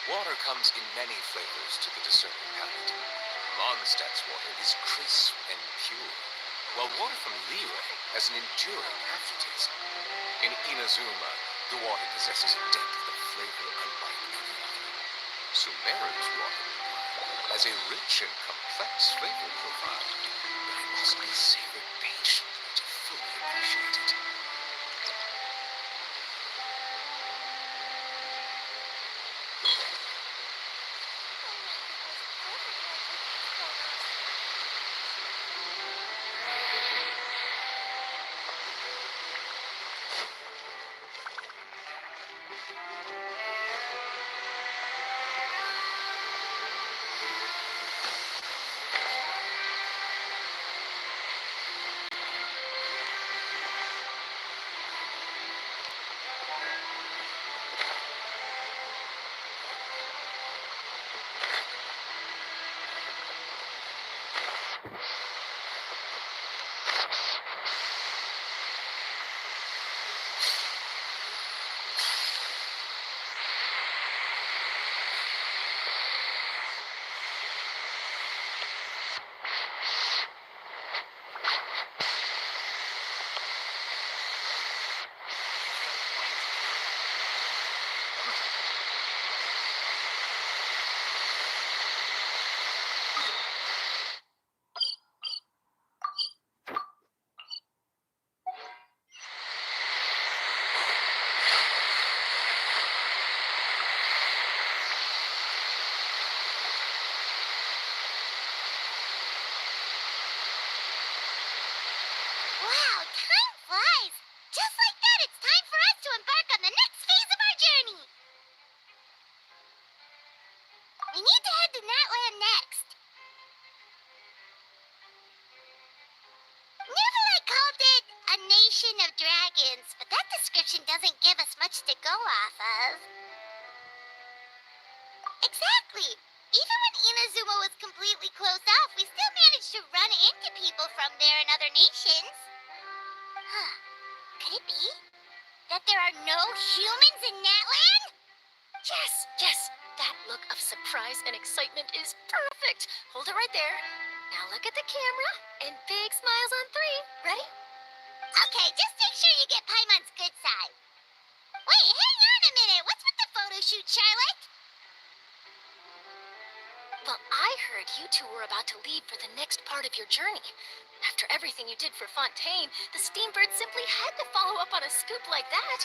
Water comes in many flavors to the discerning palate. Mondstadt's water is crisp and pure, while water from Liyue has an enduring aftertaste. In Inazuma, the water possesses a depth of flavor unlike any other. Sumeru's water, meanwhile, has a rich and complex flavor profile, but it must be savored patiently to fully appreciate it. Wow, time flies! Just like that, it's time for us to embark on the next phase of our journey! We need to head to Natland next. Neverland called it a nation of dragons, but that description doesn't give us much to go off of. Exactly! Even when Inazuma was completely closed off, we still managed to run into people from there and other nations. Could it be that there are no humans in Natland? Yes, that look of surprise and excitement is perfect. Hold it right there. Now look at the camera and big smiles on 3. Ready? Okay, just make sure you get Paimon's good side. Wait, hang on a minute. What's with the photo shoot, Charlotte? Well, I heard you two were about to leave for the next part of your journey. After everything you did for Fontaine, the Steambird simply had to follow up on a scoop like that.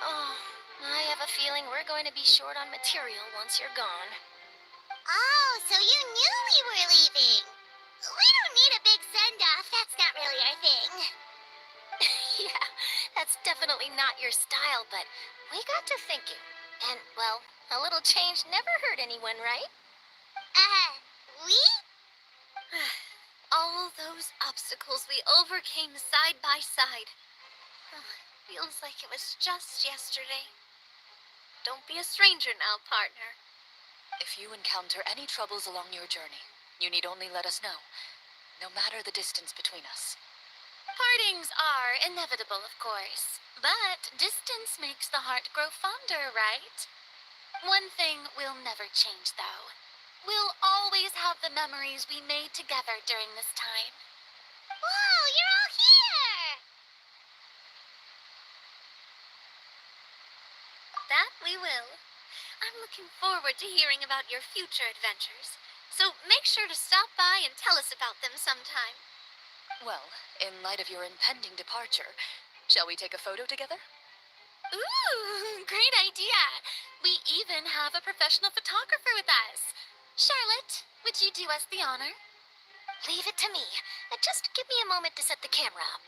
Oh, I have a feeling we're going to be short on material once you're gone. Oh, so you knew we were leaving. We don't need a big send-off. That's not really our thing. Yeah, that's definitely not your style, but we got to thinking. And, well, a little change never hurt anyone, right? We? All those obstacles we overcame side by side. Feels like it was just yesterday. Don't be a stranger now, partner. If you encounter any troubles along your journey, you need only let us know, no matter the distance between us. Partings are inevitable, of course, but distance makes the heart grow fonder, right? One thing will never change, though. We'll always have the memories we made together during this time. Whoa, you're all here! That we will. I'm looking forward to hearing about your future adventures, so make sure to stop by and tell us about them sometime. Well, in light of your impending departure, shall we take a photo together? Ooh, great idea! We even have a professional photographer with us. Charlotte, would you do us the honor? Leave it to me. Just give me a moment to set the camera up.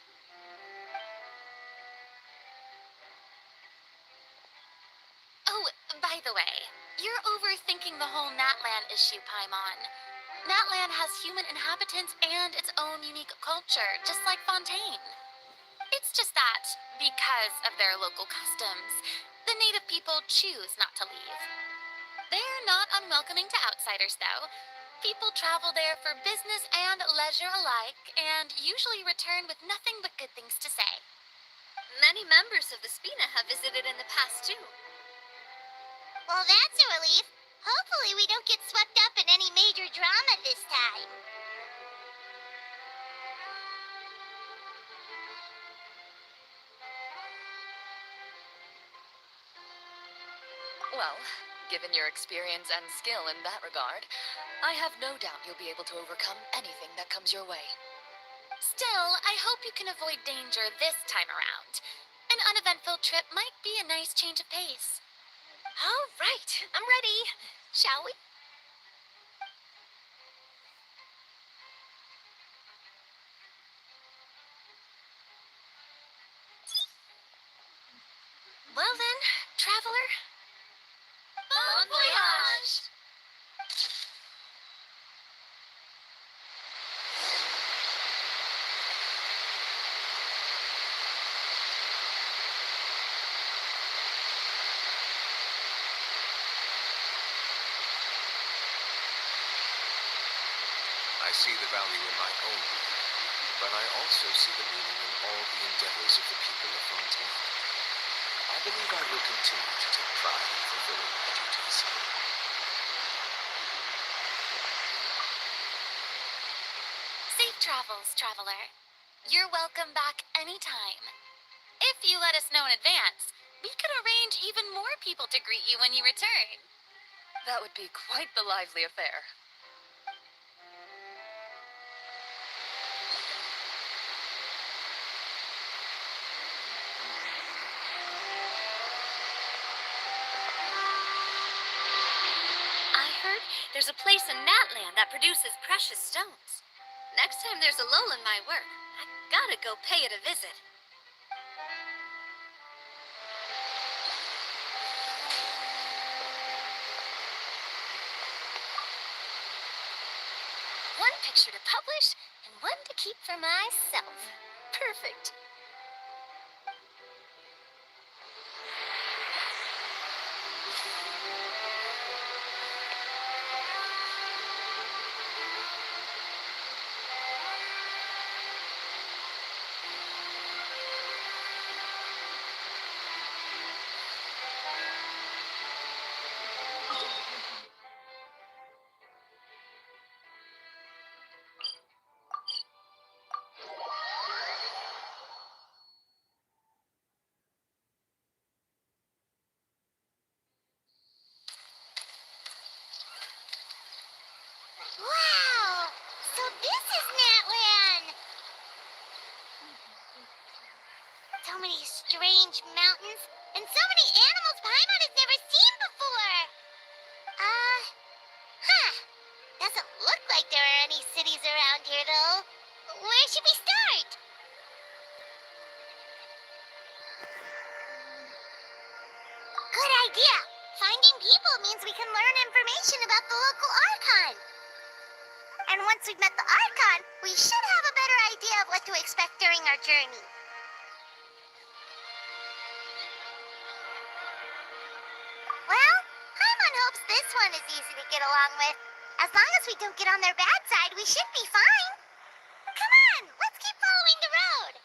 Oh, by the way, you're overthinking the whole Natland issue, Paimon. Natland has human inhabitants and its own unique culture, just like Fontaine. It's just that, because of their local customs, the native people choose not to leave. They're not unwelcoming to outsiders, though. People travel there for business and leisure alike, and usually return with nothing but good things to say. Many members of the Spina have visited in the past, too. Well, that's a relief. Hopefully we don't get swept up in any major drama this time. Well, given your experience and skill in that regard, I have no doubt you'll be able to overcome anything that comes your way. Still, I hope you can avoid danger this time around. An uneventful trip might be a nice change of pace. All right, I'm ready. Shall we? Well then, traveler. Bon voyage! I see the value in my own work, but I also see the meaning in all the endeavors of the people of Fontaine. I believe I will continue to take pride in fulfilling my duties. Safe travels, traveler. You're welcome back anytime. If you let us know in advance, we could arrange even more people to greet you when you return. That would be quite the lively affair. I heard there's a place in Natland that produces precious stones. Next time there's a lull in my work, I gotta go pay it a visit. One picture to publish and one to keep for myself. Perfect. Wow! So this is Natlan! So many strange mountains, and so many animals Paimon has never seen before! Huh. Doesn't look like there are any cities around here, though. Where should we start? Good idea! Finding people means we can learn information about the local Archon. And once we've met the Archon, we should have a better idea of what to expect during our journey. Well, Paimon hopes this one is easy to get along with. As long as we don't get on their bad side, we should be fine. Come on, let's keep following the road.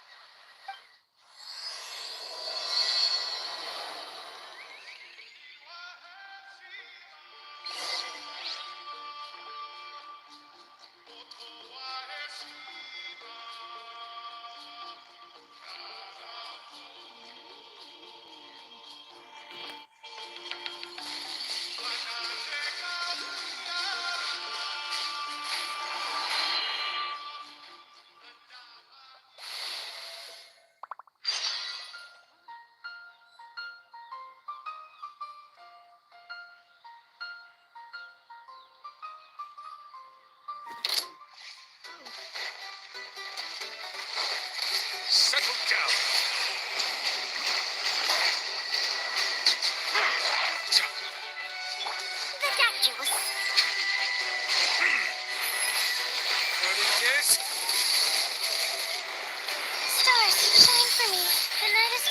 Settle down! The doctor was... What is this? Stars, shine for me. The night is...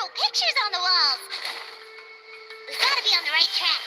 colorful pictures on the walls. We've got to be on the right track.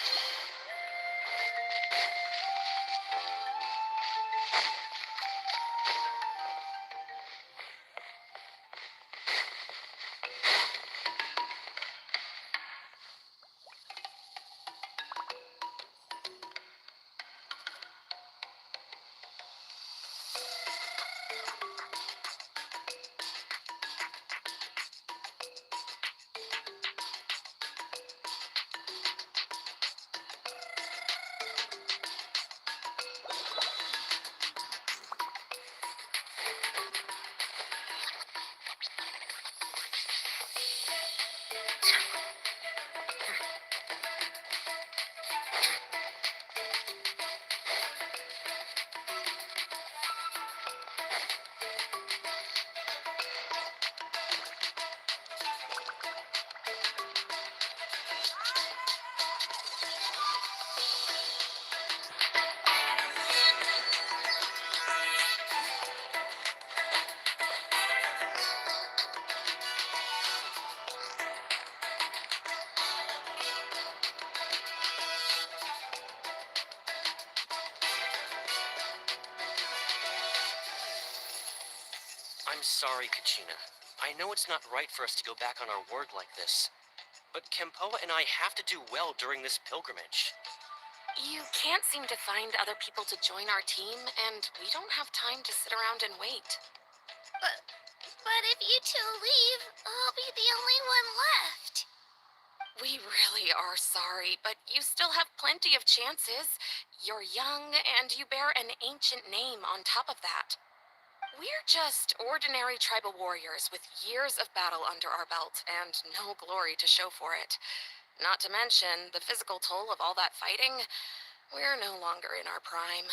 I'm sorry, Kachina. I know it's not right for us to go back on our word like this, but Kempoa and I have to do well during this pilgrimage. You can't seem to find other people to join our team, and we don't have time to sit around and wait. But if you two leave, I'll be the only one left. We really are sorry, but you still have plenty of chances. You're young, and you bear an ancient name on top of that. We're just ordinary tribal warriors with years of battle under our belt and no glory to show for it. Not to mention the physical toll of all that fighting. We're no longer in our prime.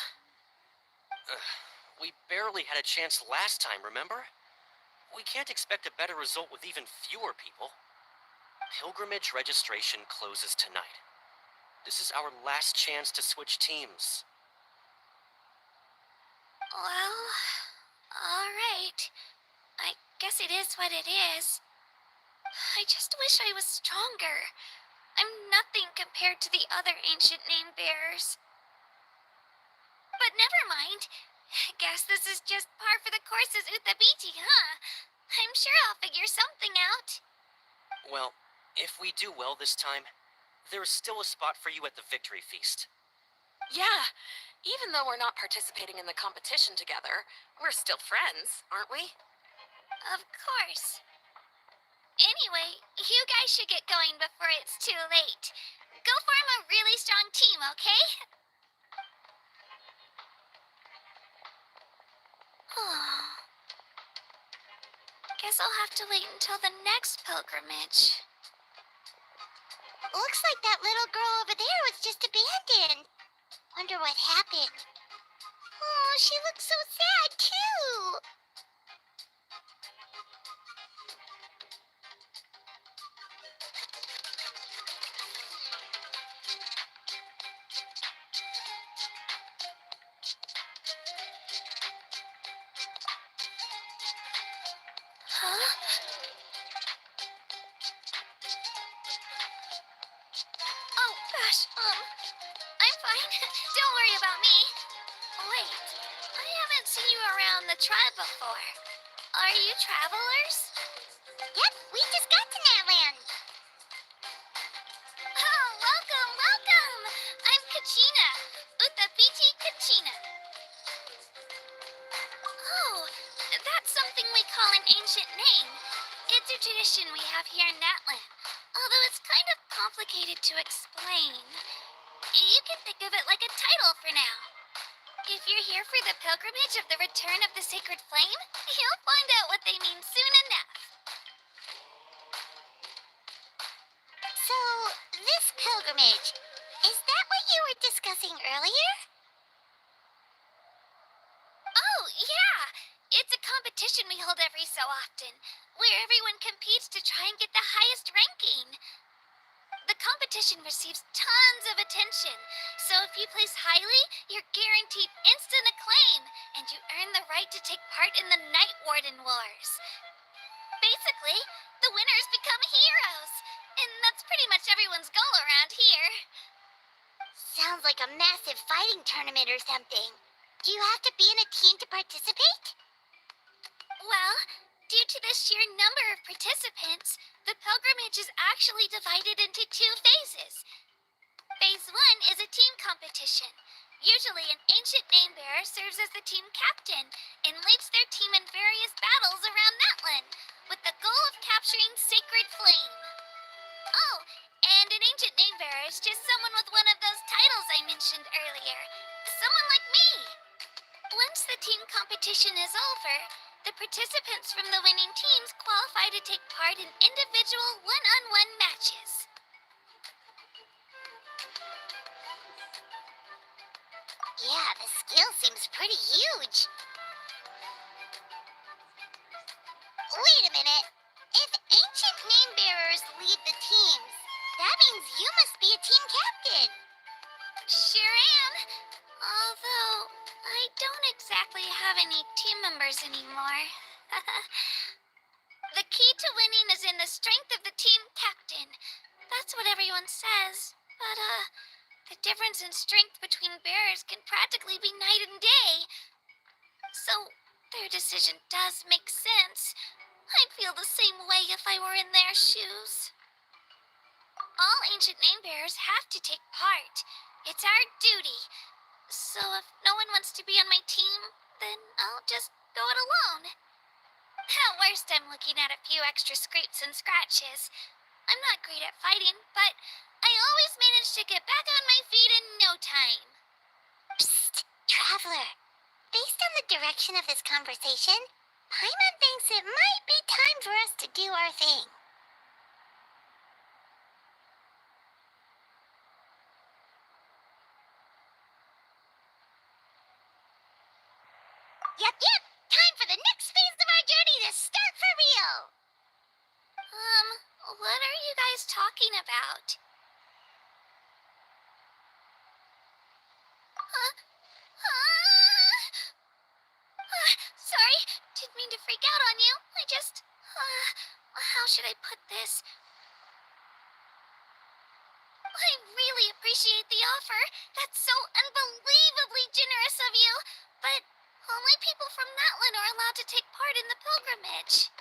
We barely had a chance last time, remember? We can't expect a better result with even fewer people. Pilgrimage registration closes tonight. This is our last chance to switch teams. Well, all right. I guess it is what it is. I just wish I was stronger. I'm nothing compared to the other ancient name bearers. But never mind. Guess this is just par for the course as Utabiti, huh? I'm sure I'll figure something out. Well, if we do well this time, there's still a spot for you at the victory feast. Yeah, even though we're not participating in the competition together, we're still friends, aren't we? Of course. Anyway, you guys should get going before it's too late. Go form a really strong team, okay? Guess I'll have to wait until the next pilgrimage. Looks like that little girl over there was just abandoned. Wonder what happened. Oh, she looks so sad, too. Huh? Oh, gosh, I'm fine. Don't worry about me. Wait, I haven't seen you around the tribe before. Are you travelers? Yep, we just got to Natland. Oh, welcome, welcome! I'm Kachina, Utapiti Kachina. Oh, that's something we call an ancient name. It's a tradition we have here in Natland, although it's kind of complicated to explain. You can think of it like a title for now. If you're here for the pilgrimage of the return of the sacred flame, you'll find out what they mean soon enough. So, this pilgrimage, is that what you were discussing earlier? Oh, yeah! It's a competition we hold every so often, where everyone competes to try and get the highest ranking. The competition receives tons of attention, so if you place highly, you're guaranteed instant acclaim, and you earn the right to take part in the Night Warden Wars. Basically, the winners become heroes. And that's pretty much everyone's goal around here. Sounds like a massive fighting tournament or something. Do you have to be in a team to participate? Well, due to the sheer number of participants, the pilgrimage is actually divided into two phases. Phase 1 is a team competition. Usually, an ancient name bearer serves as the team captain and leads their team in various battles around Natland, with the goal of capturing Sacred Flame. Oh, and an ancient name bearer is just someone with one of those titles I mentioned earlier. Someone like me. Once the team competition is over, the participants from the winning teams qualify to take part in individual one-on-one matches. Yeah, the skill seems pretty huge. Wait a minute. If ancient name bearers lead the teams, that means you must be a team captain. Sure am. Although, I don't exactly have any team members anymore. The key to winning is in the strength of the team captain. That's what everyone says. But, the difference in strength between bearers can practically be night and day. So, their decision does make sense. I'd feel the same way if I were in their shoes. All ancient name bearers have to take part. It's our duty. So if no one wants to be on my team, then I'll just go it alone. At worst, I'm looking at a few extra scrapes and scratches. I'm not great at fighting, but I always manage to get back on my feet in no time. Psst, Traveler. Based on the direction of this conversation, Paimon thinks it might be time for us to do our thing. Yep, time for the next phase of our journey to start for real. What are you guys talking about? Sorry, didn't mean to freak out on you. I just, how should I put this? I really appreciate the offer. That's so unbelievably generous of you. But only people from Natland are allowed to take part in the pilgrimage.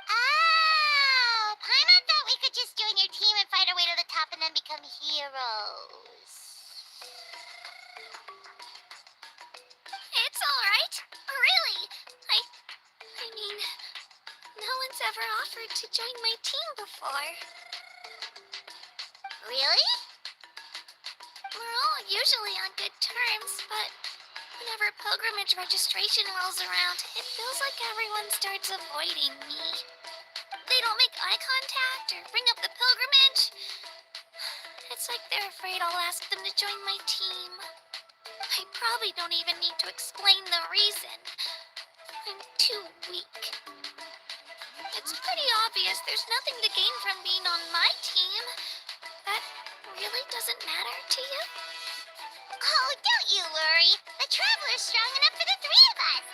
Oh, Paimon thought we could just join your team and fight our way to the top and then become heroes. It's all right. Really. I mean, no one's ever offered to join my team before. Really? We're all usually on good terms, but whenever pilgrimage registration rolls around, it feels like everyone starts avoiding me. They don't make eye contact or bring up the pilgrimage. It's like they're afraid I'll ask them to join my team. I probably don't even need to explain the reason. I'm too weak. It's pretty obvious there's nothing to gain from being on my team. That really doesn't matter to you? Oh, don't you worry. The Traveler's strong enough for the three of us.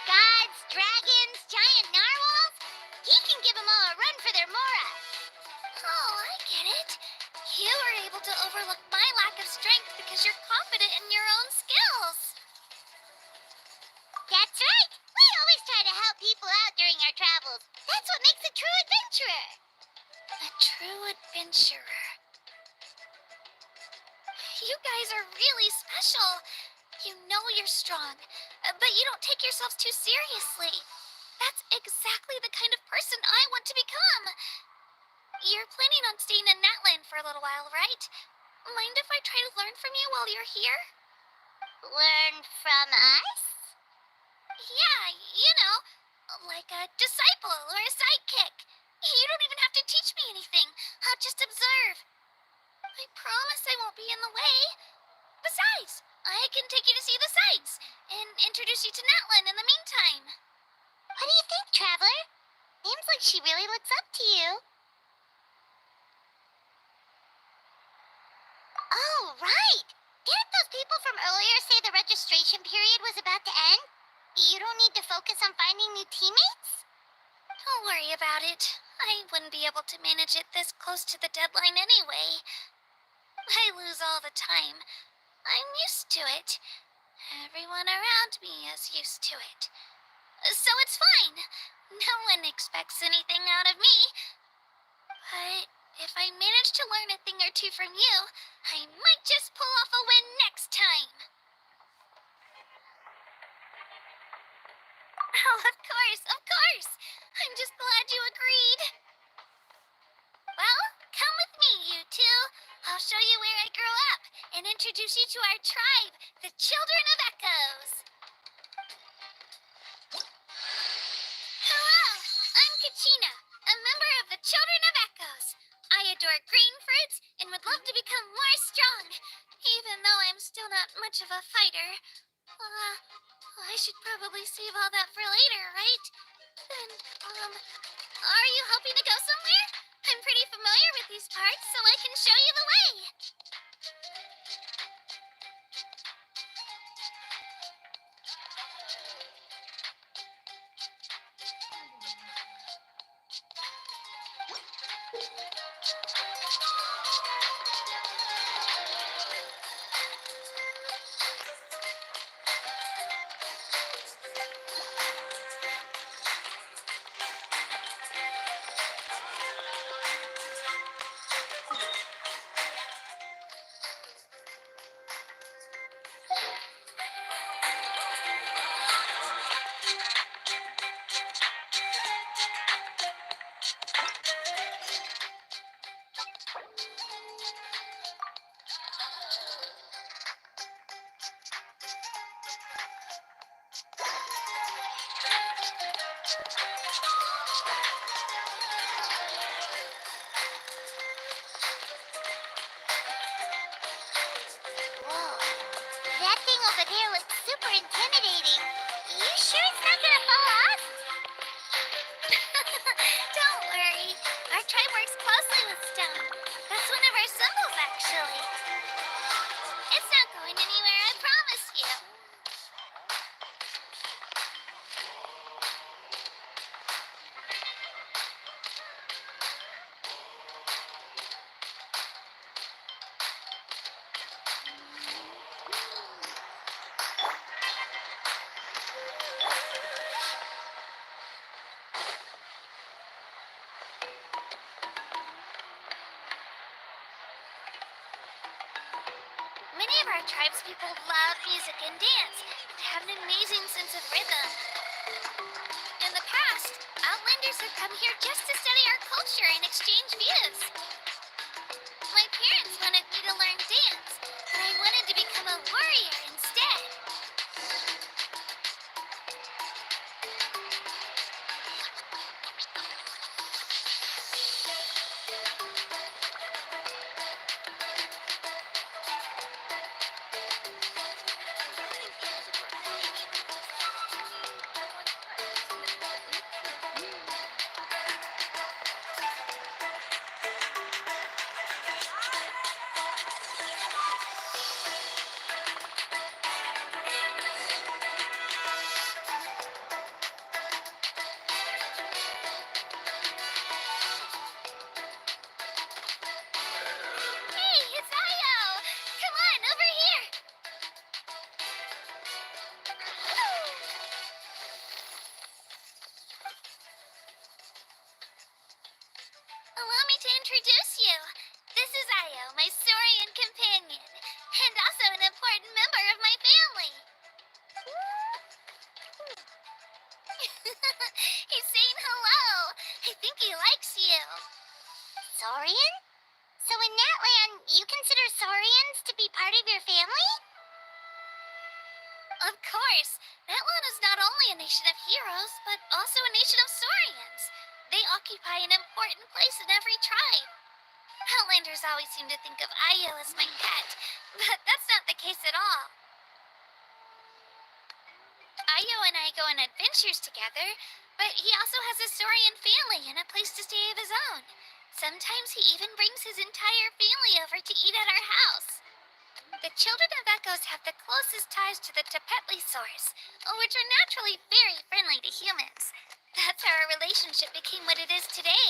Gods, dragons, giant narwhals. He can give them all a run for their mora. Oh, I get it. You were able to overlook my lack of strength because you're confident in your own skills. That's right. We always try to help people out during our travels. That's what makes a true adventurer. A true adventurer. You guys are really special. You know you're strong, but you don't take yourselves too seriously. That's exactly the kind of person I want to become. You're planning on staying in Natland for a little while, right? Mind if I try to learn from you while you're here? Learn from us? Yeah, you know, like a disciple or a sidekick. You don't even have to teach me anything. I'll just observe. I promise I won't be in the way. Besides, I can take you to see the sights and introduce you to Natlan in the meantime. What do you think, Traveler? Seems like she really looks up to you. Oh, right. Didn't those people from earlier say the registration period was about to end? You don't need to focus on finding new teammates? Don't worry about it. I wouldn't be able to manage it this close to the deadline anyway. I lose all the time. I'm used to it. Everyone around me is used to it. So it's fine. No one expects anything out of me. But if I manage to learn a thing or two from you, I might just pull off a win next time. Oh, of course, of course. I'm just glad you agreed. Well, come with me, you two. I'll show you where I grew up and introduce you to our tribe, the Children of Echoes. Hello, I'm Kachina, a member of the Children of Echoes. I adore green fruits and would love to become more strong, even though I'm still not much of a fighter. I should probably save all that for later, right? And, are you hoping to go somewhere? I'm pretty familiar with these parts, so I can show you the way. Whoa, that thing over there looks super intimidating. You sure it's not gonna fall off? Don't worry. Our tribe works closely with stone. That's one of our symbols, actually. It's not going anywhere, I promise you. Many of our tribespeople love music and dance and have an amazing sense of rhythm. In the past, Outlanders have come here just to study our culture and exchange views. My parents wanted me to learn dance, but I wanted to become a warrior instead. Hey, it's Ayo! Come on, over here! Allow me to introduce you. This is Ayo, my Saurian companion, and also an important member of my family. He's saying hello. I think he likes you. Saurian? So in Natland, you consider Saurians to be part of your family? Of course. Natland is not only a nation of heroes, but also a nation of Saurians. They occupy an important place in every tribe. Outlanders always seem to think of Ayo as my pet, but that's not the case at all. Ayo and I go on adventures together, but he also has a Saurian family and a place to stay of his own. Sometimes he even brings his entire family over to eat at our house. The Children of Echoes have the closest ties to the Tepetli source, which are naturally very friendly to humans. That's how our relationship became what it is today.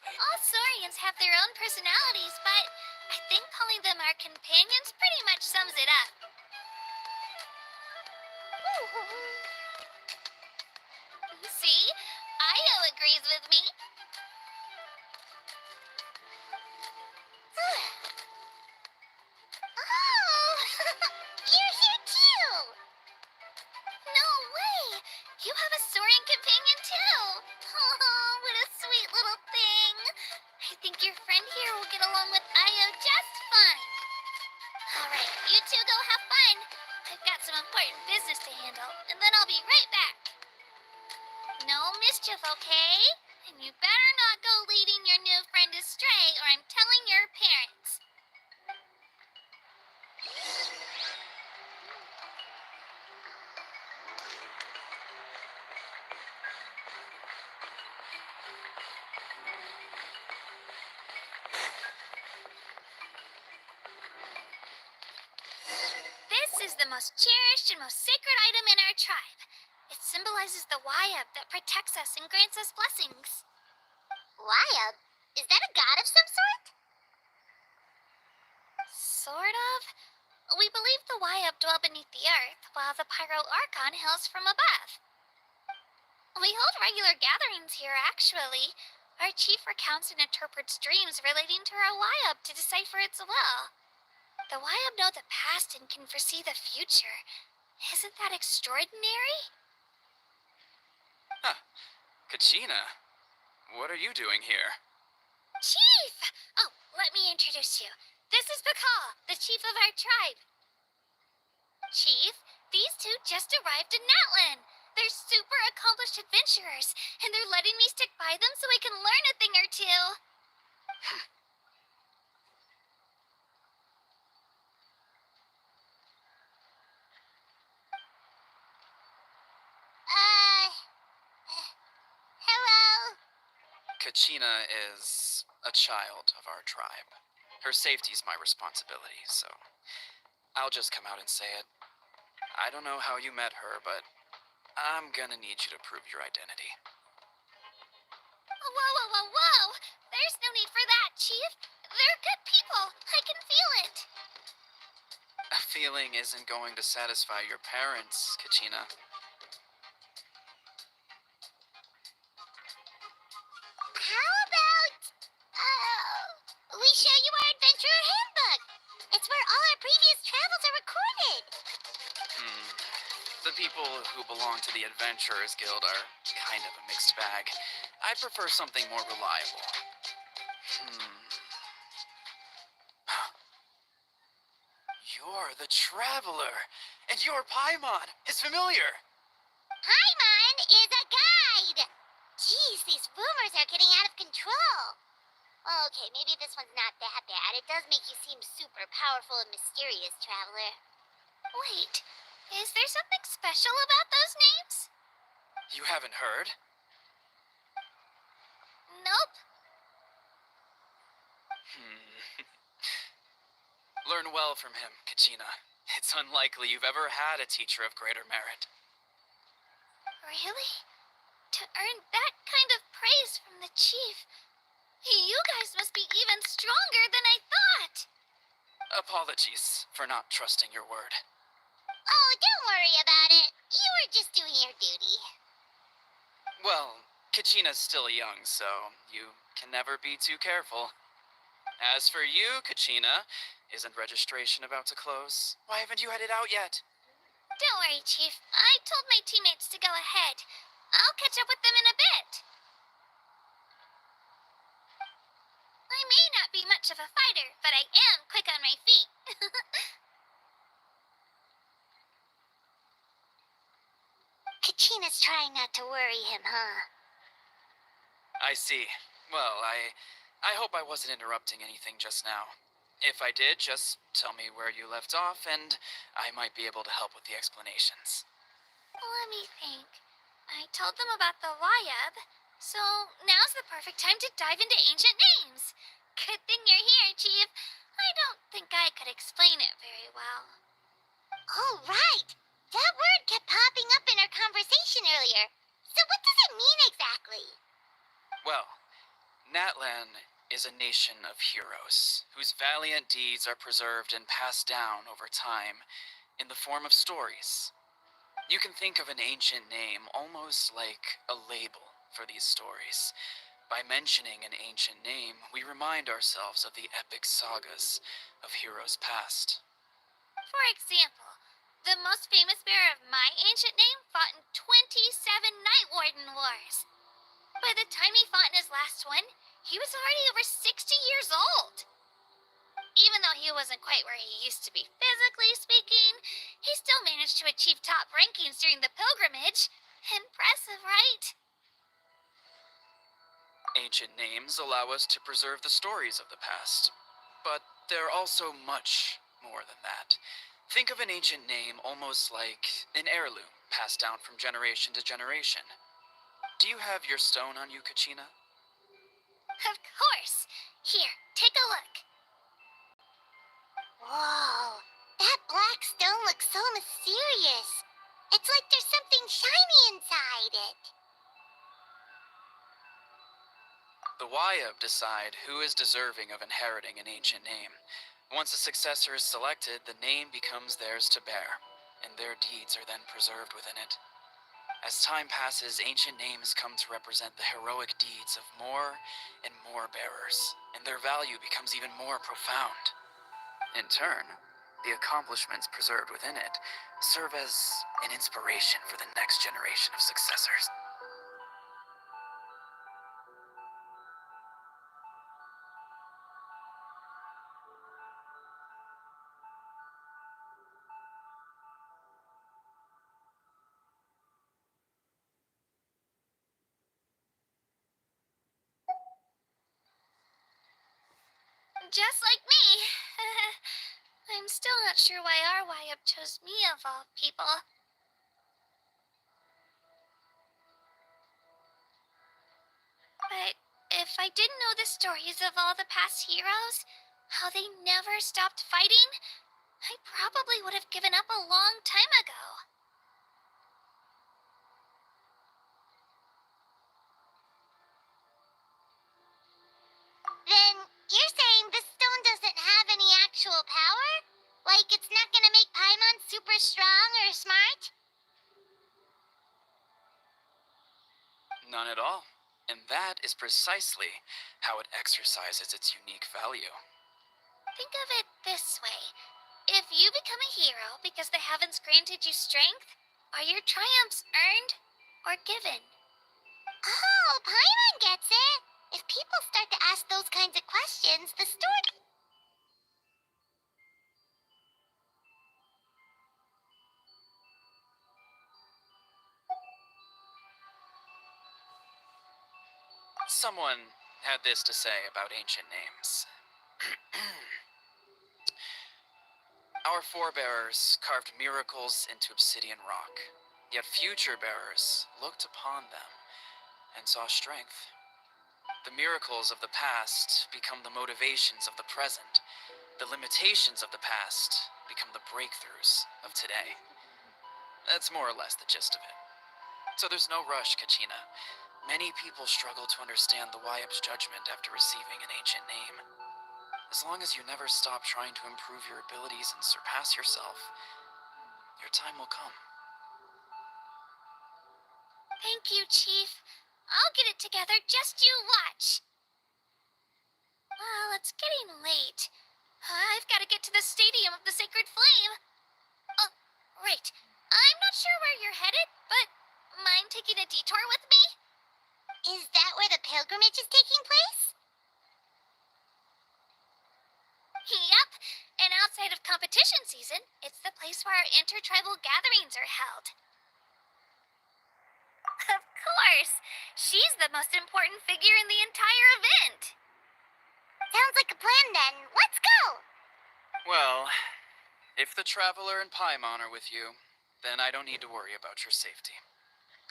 All Saurians have their own personalities, but I think calling them our companions pretty much sums it up. See? Io agrees with me. Oh, you're here too. No way! You have a Saurian companion too! Oh, what a sweet little thing! I think your friend here will get along with Io just fine. Alright, you two go have fun. I've got some important business to handle, and then I'll be right back. No mischief, okay? And you better not go leading your new friend astray, or I'm telling your parents. This is the most cherished and most sacred item in our tribe. It symbolizes the Wayab that protects us and grants us blessings. Wayab? Is that a god of some sort? Sort of. We believe the Wayab dwell beneath the earth, while the Pyro Archon hails from above. We hold regular gatherings here, actually. Our chief recounts and interprets dreams relating to our Wayab to decipher its will. The Wayab know the past and can foresee the future. Isn't that extraordinary? Kachina, what are you doing here? Chief! Oh, let me introduce you. This is Pakal, the chief of our tribe. Chief, these two just arrived in Natland. They're super accomplished adventurers, and they're letting me stick by them so I can learn a thing or two. Hello. Kachina is a child of our tribe. Her safety's my responsibility, so I'll just come out and say it. I don't know how you met her, but I'm gonna need you to prove your identity. Whoa, whoa, whoa, whoa! There's no need for that, Chief. They're good people. I can feel it. A feeling isn't going to satisfy your parents, Kachina. How about, we show you our adventurer handbook? It's where all our previous travels are recorded. The people who belong to the Adventurers Guild are kind of a mixed bag. I prefer something more reliable. You're the Traveler, and your Paimon is familiar. Paimon is a guide. Jeez, these rumors are getting out of control. Okay, maybe this one's not that bad. It does make you seem super powerful and mysterious, Traveler. Wait, is there something special about those names? You haven't heard? Nope. Learn well from him, Kachina. It's unlikely you've ever had a teacher of greater merit. Really? To earn that kind of praise from the chief, you guys must be even stronger than I thought. Apologies for not trusting your word. Oh, don't worry about it. You were just doing your duty. Well, Kachina's still young, so you can never be too careful. As for you, Kachina, isn't registration about to close? Why haven't you headed out yet? Don't worry, Chief. I told my teammates to go ahead. I'll catch up with them in a bit. I may not be much of a fighter, but I am quick on my feet. Kachina's trying not to worry him, huh? I see. Well, I hope I wasn't interrupting anything just now. If I did, just tell me where you left off, and I might be able to help with the explanations. Let me think. I told them about the Wayab, so now's the perfect time to dive into ancient names. Good thing you're here, Chief. I don't think I could explain it very well. Oh, right. That word kept popping up in our conversation earlier. So what does it mean Natlan is a nation of heroes whose valiant deeds are preserved and passed down over time in the form of stories. You can think of an ancient name almost like a label for these stories. By mentioning an ancient name, we remind ourselves of the epic sagas of heroes past. For example, the most famous bearer of my ancient name fought in 27 Night Warden Wars. By the time he fought in his last one, he was already over 60 years old. Even though he wasn't quite where he used to be physically speaking, he still managed to achieve top rankings during the pilgrimage. Impressive, right? Ancient names allow us to preserve the stories of the past, but they're also much more than that. Think of an ancient name almost like an heirloom passed down from generation to generation. Do you have your stone on you, Kachina? Of course. Here, take a look. Whoa, that black stone looks so mysterious. It's like there's something shiny inside it. The Wayab decide who is deserving of inheriting an ancient name. Once a successor is selected, the name becomes theirs to bear, and their deeds are then preserved within it. As time passes, ancient names come to represent the heroic deeds of more and more bearers, and their value becomes even more profound. In turn, the accomplishments preserved within it serve as an inspiration for the next generation of successors. Just like me. I'm still not sure why our Wayab chose me of all people. But if I didn't know the stories of all the past heroes, how they never stopped fighting, I probably would have given up a long time ago. Then you're saying this stone doesn't have any actual power? Like it's not gonna make Paimon super strong or smart? None at all. And that is precisely how it exercises its unique value. Think of it this way. If you become a hero because the heavens granted you strength, are your triumphs earned or given? Oh, Paimon gets it. If people start to ask those kinds of questions, the story... Someone had this to say about ancient names. Our forebears carved miracles into obsidian rock, yet future bearers looked upon them and saw strength. The miracles of the past become the motivations of the present. The limitations of the past become the breakthroughs of today. That's more or less the gist of it. So there's no rush, Kachina. Many people struggle to understand the Wayab's judgment after receiving an ancient name. As long as you never stop trying to improve your abilities and surpass yourself, your time will come. Thank you, Chief. I'll get it together, just you watch. Well, it's getting late. I've got to get to the Stadium of the Sacred Flame. Oh, right. I'm not sure where you're headed, but mind taking a detour with me? Is that where the pilgrimage is taking place? Yep, and outside of competition season, it's the place where our intertribal gatherings are held. Of course! She's the most important figure in the entire event! Sounds like a plan then. Let's go! Well, if the Traveler and Paimon are with you, then I don't need to worry about your safety.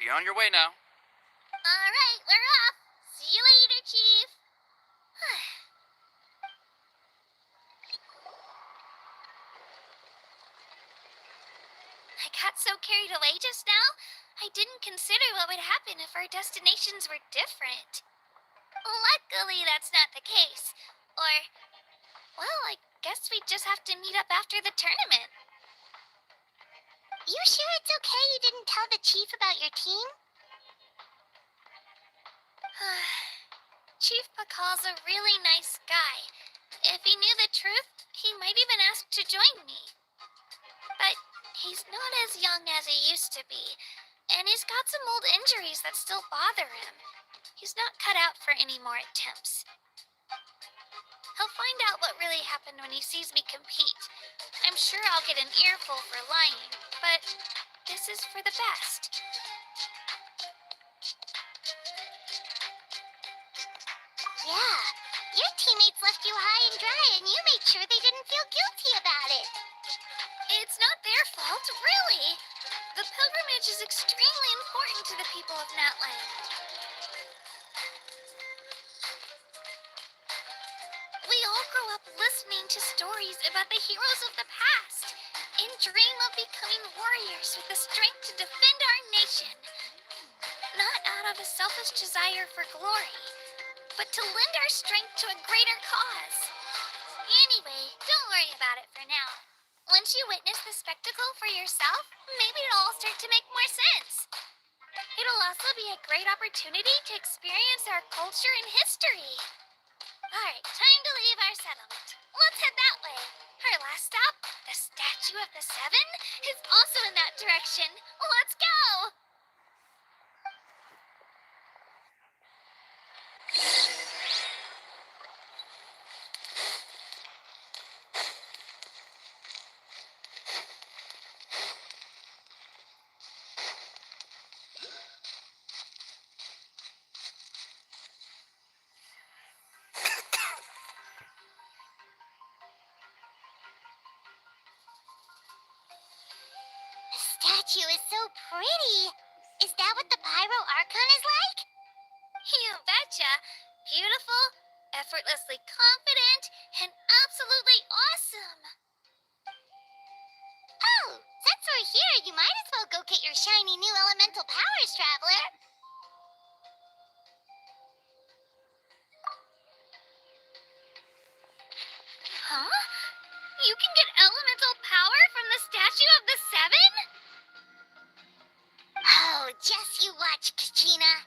Be on your way now. Alright, we're off. See you later, Chief. I got so carried away just now, I didn't consider what would happen if our destinations were different. Luckily, that's not the case. Or, well, I guess we just have to meet up after the tournament. You sure it's okay you didn't tell the chief about your team? Chief Pakal's a really nice guy. If he knew the truth, he might even ask to join me. But he's not as young as he used to be, and he's got some old injuries that still bother him. He's not cut out for any more attempts. He'll find out what really happened when he sees me compete. I'm sure I'll get an earful for lying, but this is for the best. Yeah, your teammates left you high and dry and you made sure they didn't feel guilty about it. It's not their fault, really. The pilgrimage is extremely important to the people of Natland. We all grow up listening to stories about the heroes of the past and dream of becoming warriors with the strength to defend our nation. Not out of a selfish desire for glory, but to lend our strength to a greater cause. Anyway, don't worry about it for now. Once you witness the spectacle for yourself, maybe it'll all start to make more sense. It'll also be a great opportunity to experience our culture and history. Alright, time to leave our settlement. Let's head that way. Our last stop, the Statue of the Seven, is also in that direction. Let's go! The statue is so pretty. Is that what the Pyro Archon is like? You betcha. Beautiful, effortlessly confident, and absolutely awesome. Oh, since we're here, you might as well go get your shiny new elemental powers, Traveler. Huh? You can get elemental power from the Statue of the Seven? Oh, just you watch, Kachina.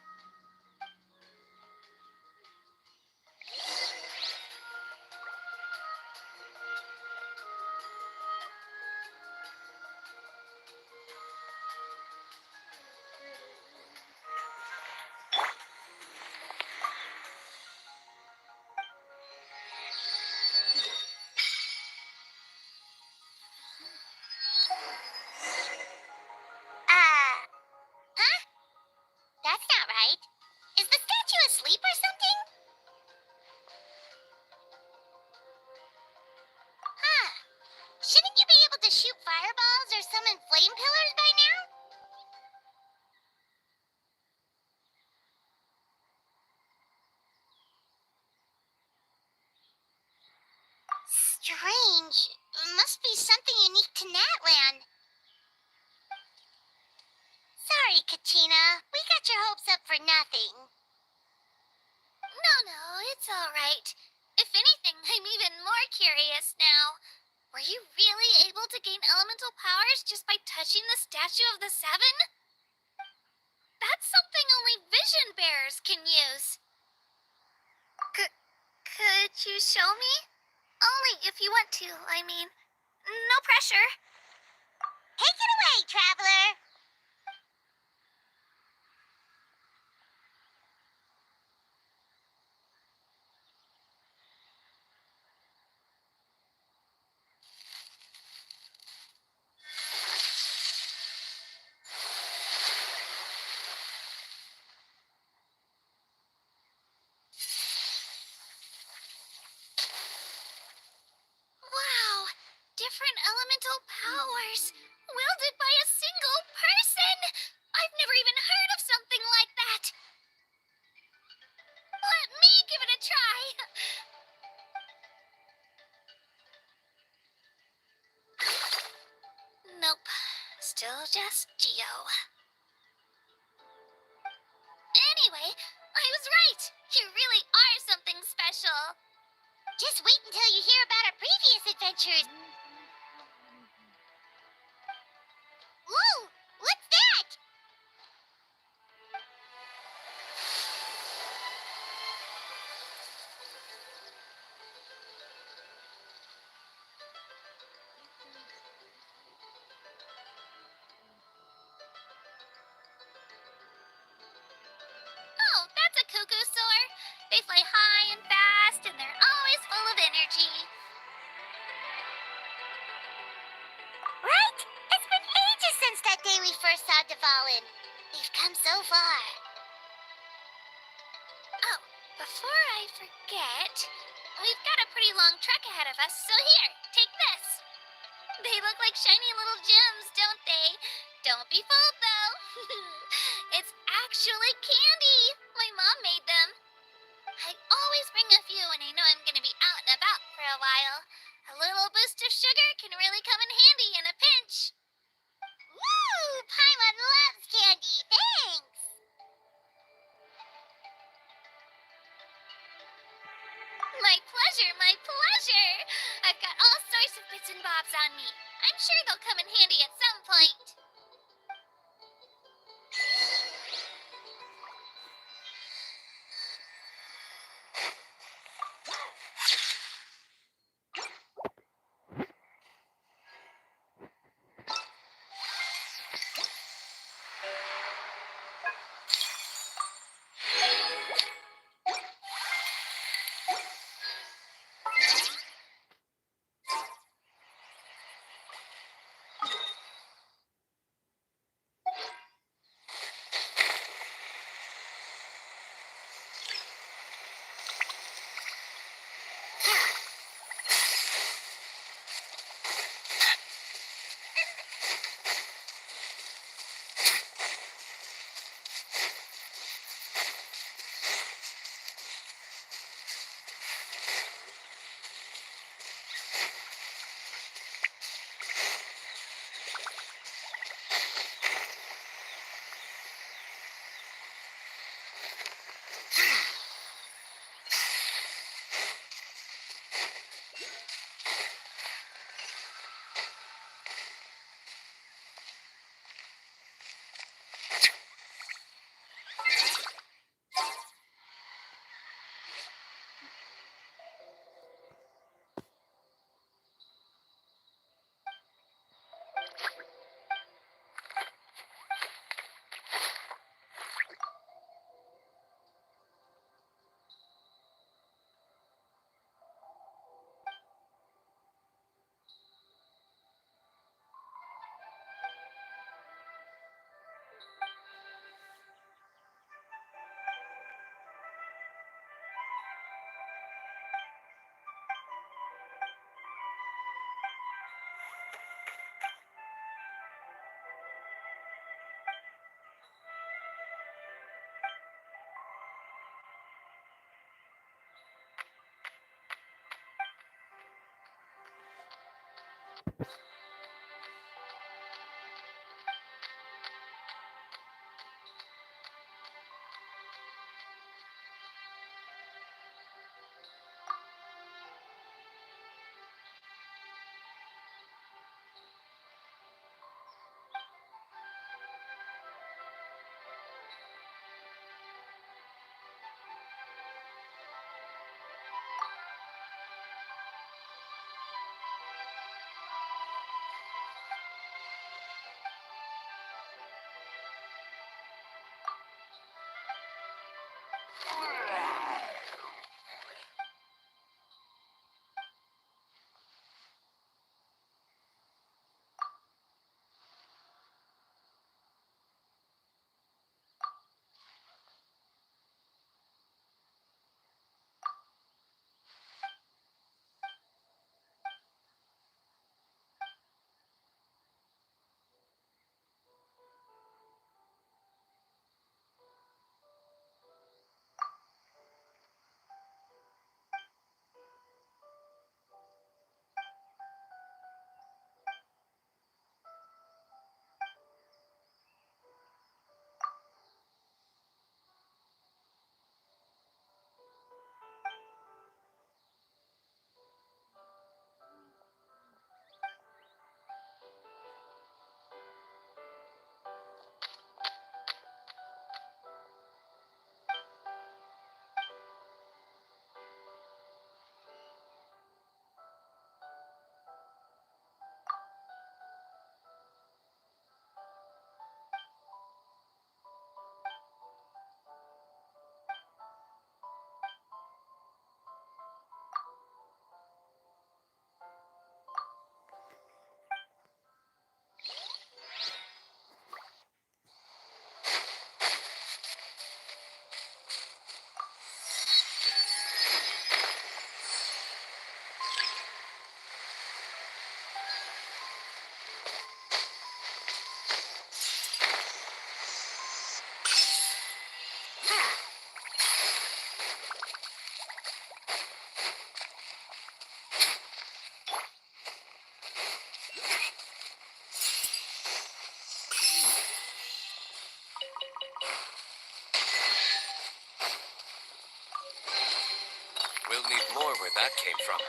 Huh? That's not right. Is the statue asleep or something? Huh. Shouldn't you be able to shoot fireballs or summon flame pillars by now? Strange. Must be something unique to Natland. Sorry, Kachina. We got your hopes up for nothing. No, it's all right. If anything, I'm even more curious now. Were you really able to gain elemental powers just by touching the Statue of the Seven? That's something only vision bearers can use. Could you show me? Only if you want to, I mean. No pressure. Take it away, Traveler. Wow, different elemental powers, wielded by a single person. I've never even heard of something like that. Let me give it a try. Nope, still just Geo. Anyway, I was right. You really creatures. Whoa! What's that? Oh, that's a cuckoo soar. They fly high and fast, and they're always full of energy. Right? It's been ages since that day we first saw Dvalin. We've come so far. Oh, before I forget, we've got a pretty long trek ahead of us, so here, take this. They look like shiny little gems, don't they? Don't be fooled, though. It's actually candy. My mom made them. I always bring a few when I know I'm going to be out and about for a while. A little boost of sugar can really come in handy in a pinch. Woo! Paimon loves candy. Thanks. My pleasure, my pleasure. I've got all sorts of bits and bobs on me. I'm sure they'll come in handy at some point. We'll need more where that came from.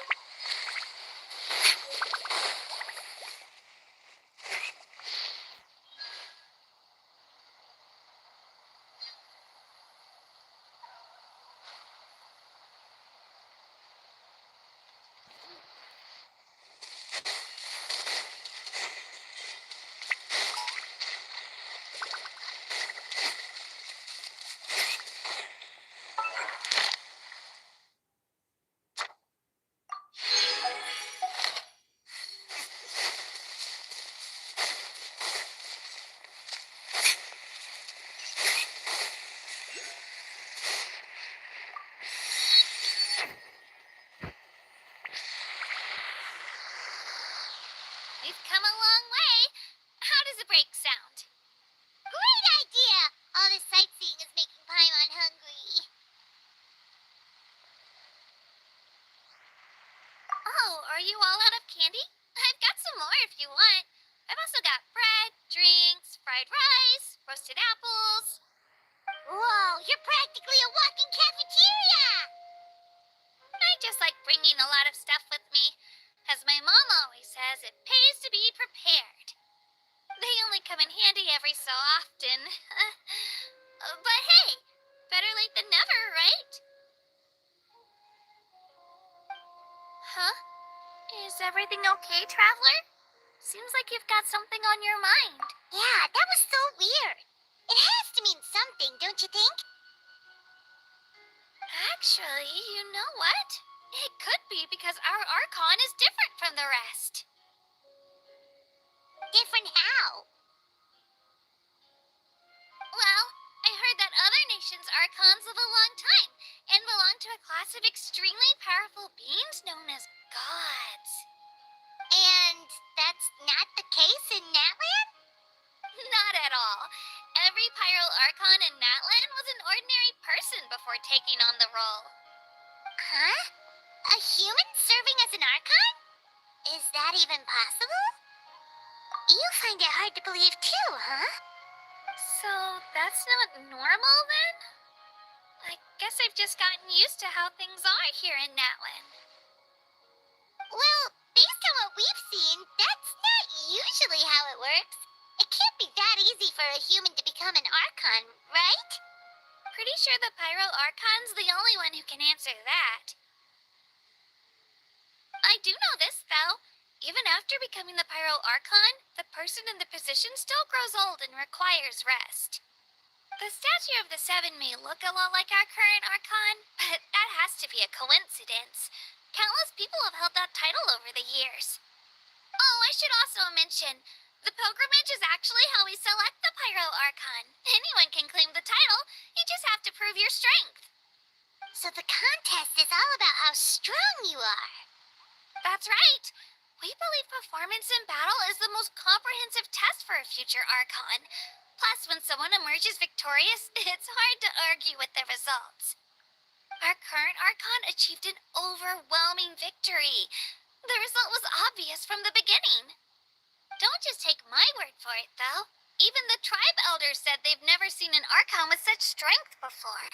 We've come a long way. How does a break sound? Great idea! All this sightseeing is making Paimon hungry. Oh, are you all out of candy? I've got some more if you want. I've also got bread, drinks, fried rice, roasted apples. Whoa, you're practically a walking cafeteria! I just like bringing a lot of stuff with me. As my mom always says, it pays to be prepared. They only come in handy every so often. But hey, better late than never, right? Huh? Is everything okay, Traveler? Seems like you've got something on your mind. Yeah, that was so weird. It has to mean something, don't you think? Actually, you know what? It could be because our Archon is different from the rest. Different how? Well, I heard that other nations' Archons live a long time and belong to a class of extremely powerful beings known as gods. And that's not the case in Natland? Not at all. Every Pyro Archon in Natland was an ordinary person before taking on the role. Huh? A human serving as an Archon? Is that even possible? You find it hard to believe too, huh? So that's not normal then? I guess I've just gotten used to how things are here in Natland. Well, based on what we've seen, that's not usually how it works. It can't be that easy for a human to become an Archon, right? Pretty sure the Pyro Archon's the only one who can answer that. I do know this, though. Even after becoming the Pyro Archon, the person in the position still grows old and requires rest. The statue of the Seven may look a lot like our current Archon, but that has to be a coincidence. Countless people have held that title over the years. Oh, I should also mention, the pilgrimage is actually how we select the Pyro Archon. Anyone can claim the title, you just have to prove your strength. So the contest is all about how strong you are. That's right. We believe performance in battle is the most comprehensive test for a future Archon. Plus, when someone emerges victorious, it's hard to argue with the results. Our current Archon achieved an overwhelming victory. The result was obvious from the beginning. Don't just take my word for it, though. Even the tribe elders said they've never seen an Archon with such strength before.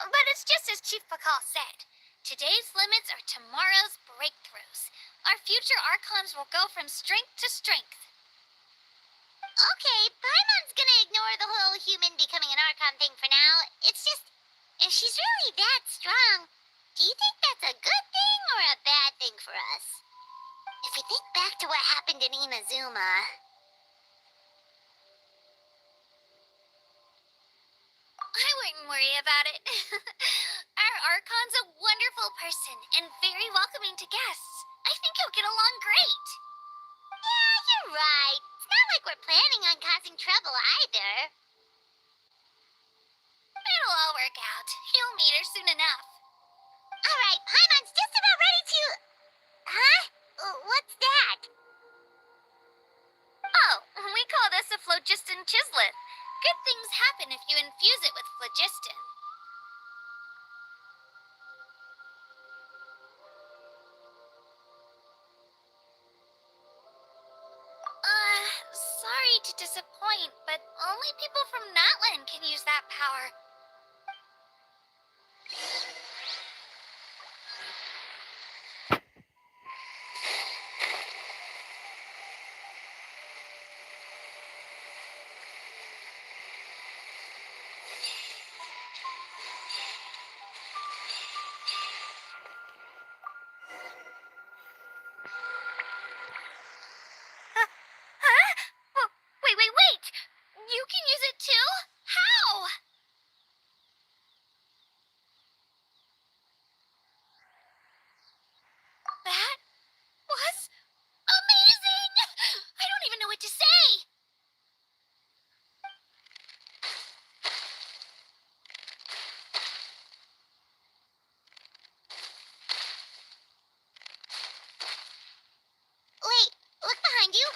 But it's just as Chief Pakal said. Today's limits are tomorrow's breakthroughs. Our future Archons will go from strength to strength. Okay, Paimon's gonna ignore the whole human becoming an Archon thing for now. It's just, if she's really that strong, do you think that's a good thing or a bad thing for us? If we think back to what happened in Inazuma... I wouldn't worry about it. Our Archon's a wonderful person and very welcoming to guests. I think you'll get along great. Yeah, you're right. It's not like we're planning on causing trouble either. It'll all work out. You'll meet her soon enough. Alright, Paimon's just about ready to... Huh? What's that? Oh, we call this a phlogiston chislet. Good things happen if you infuse it with phlogiston. Sorry to disappoint, but only people from Natland can use that power. Huh? Oh, wait! You can use it too? How? That was amazing! I don't even know what to say! Wait, look behind you.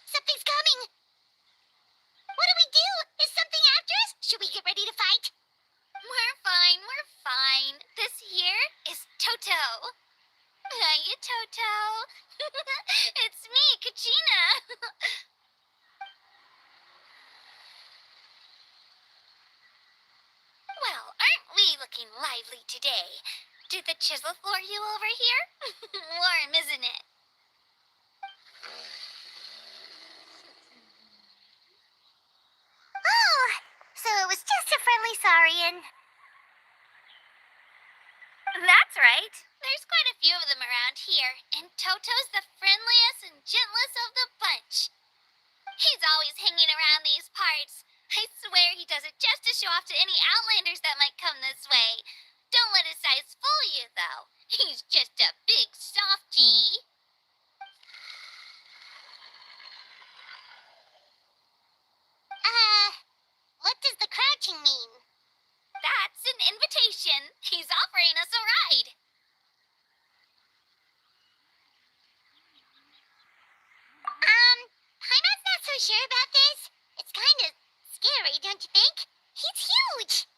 Something's coming. What do we do? Is something after us? Should we get ready to fight? We're fine. This here is Toto. Hiya, Toto. It's me, Kachina. Well, aren't we looking lively today? Did the chisel floor you over here? Warm, isn't it? Oh, so it was just a friendly saurian. That's right. There's quite a few of them around here, and Toto's the friendliest and gentlest of the bunch. He's always hanging around these parts. I swear he does it just to show off to any Outlanders that might come this way. Don't let his size fool you, though. He's just a big softie. What does the crouching mean? That's an invitation. He's offering us a ride. Paimon's not so sure about this. It's kind of scary, don't you think? He's huge.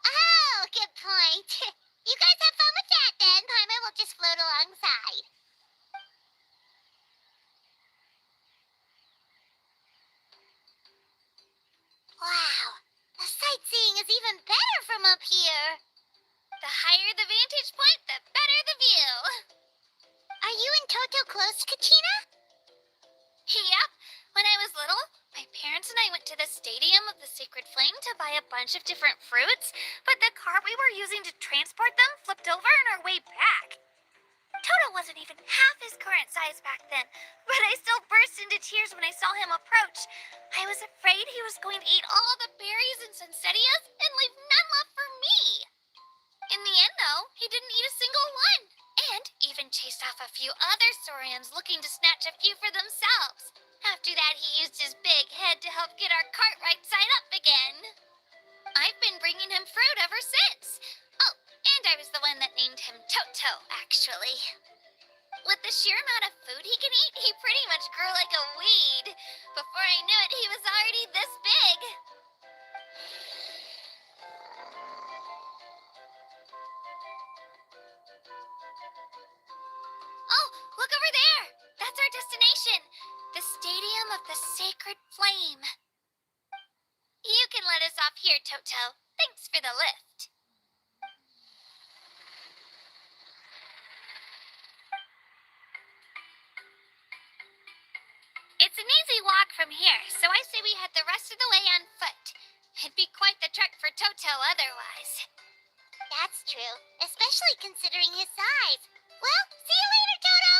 Oh, good point. You guys have fun with that then. Paimon will just float alongside. Wow, the sightseeing is even better from up here. The higher the vantage point, the better the view. Are you and Toto close, Kachina? Yep. When I was little, my parents and I went to the Stadium of the Sacred Flame to buy a bunch of different fruits, but the cart we were using to transport them flipped over on our way back. Toto wasn't even half his current size back then, but I still burst into tears when I saw him approach. I was afraid he was going to eat all the berries and sunsettias and leave none left for me. In the end, though, he didn't eat a single one, and even chased off a few other saurians looking to snatch a few for themselves. After that, he used his big head to help get our cart right side up again. I've been bringing him fruit ever since. Oh, and I was the one that named him Toto, actually. With the sheer amount of food he can eat, he pretty much grew like a weed. Before I knew it, he was already this big. Oh, look over there! That's our destination! The Stadium of the Sacred Flame. You can let us off here, Toto. Thanks for the lift. It's an easy walk from here, so I say we head the rest of the way on foot. It'd be quite the trek for Toto otherwise. That's true, especially considering his size. Well, see you later, Toto!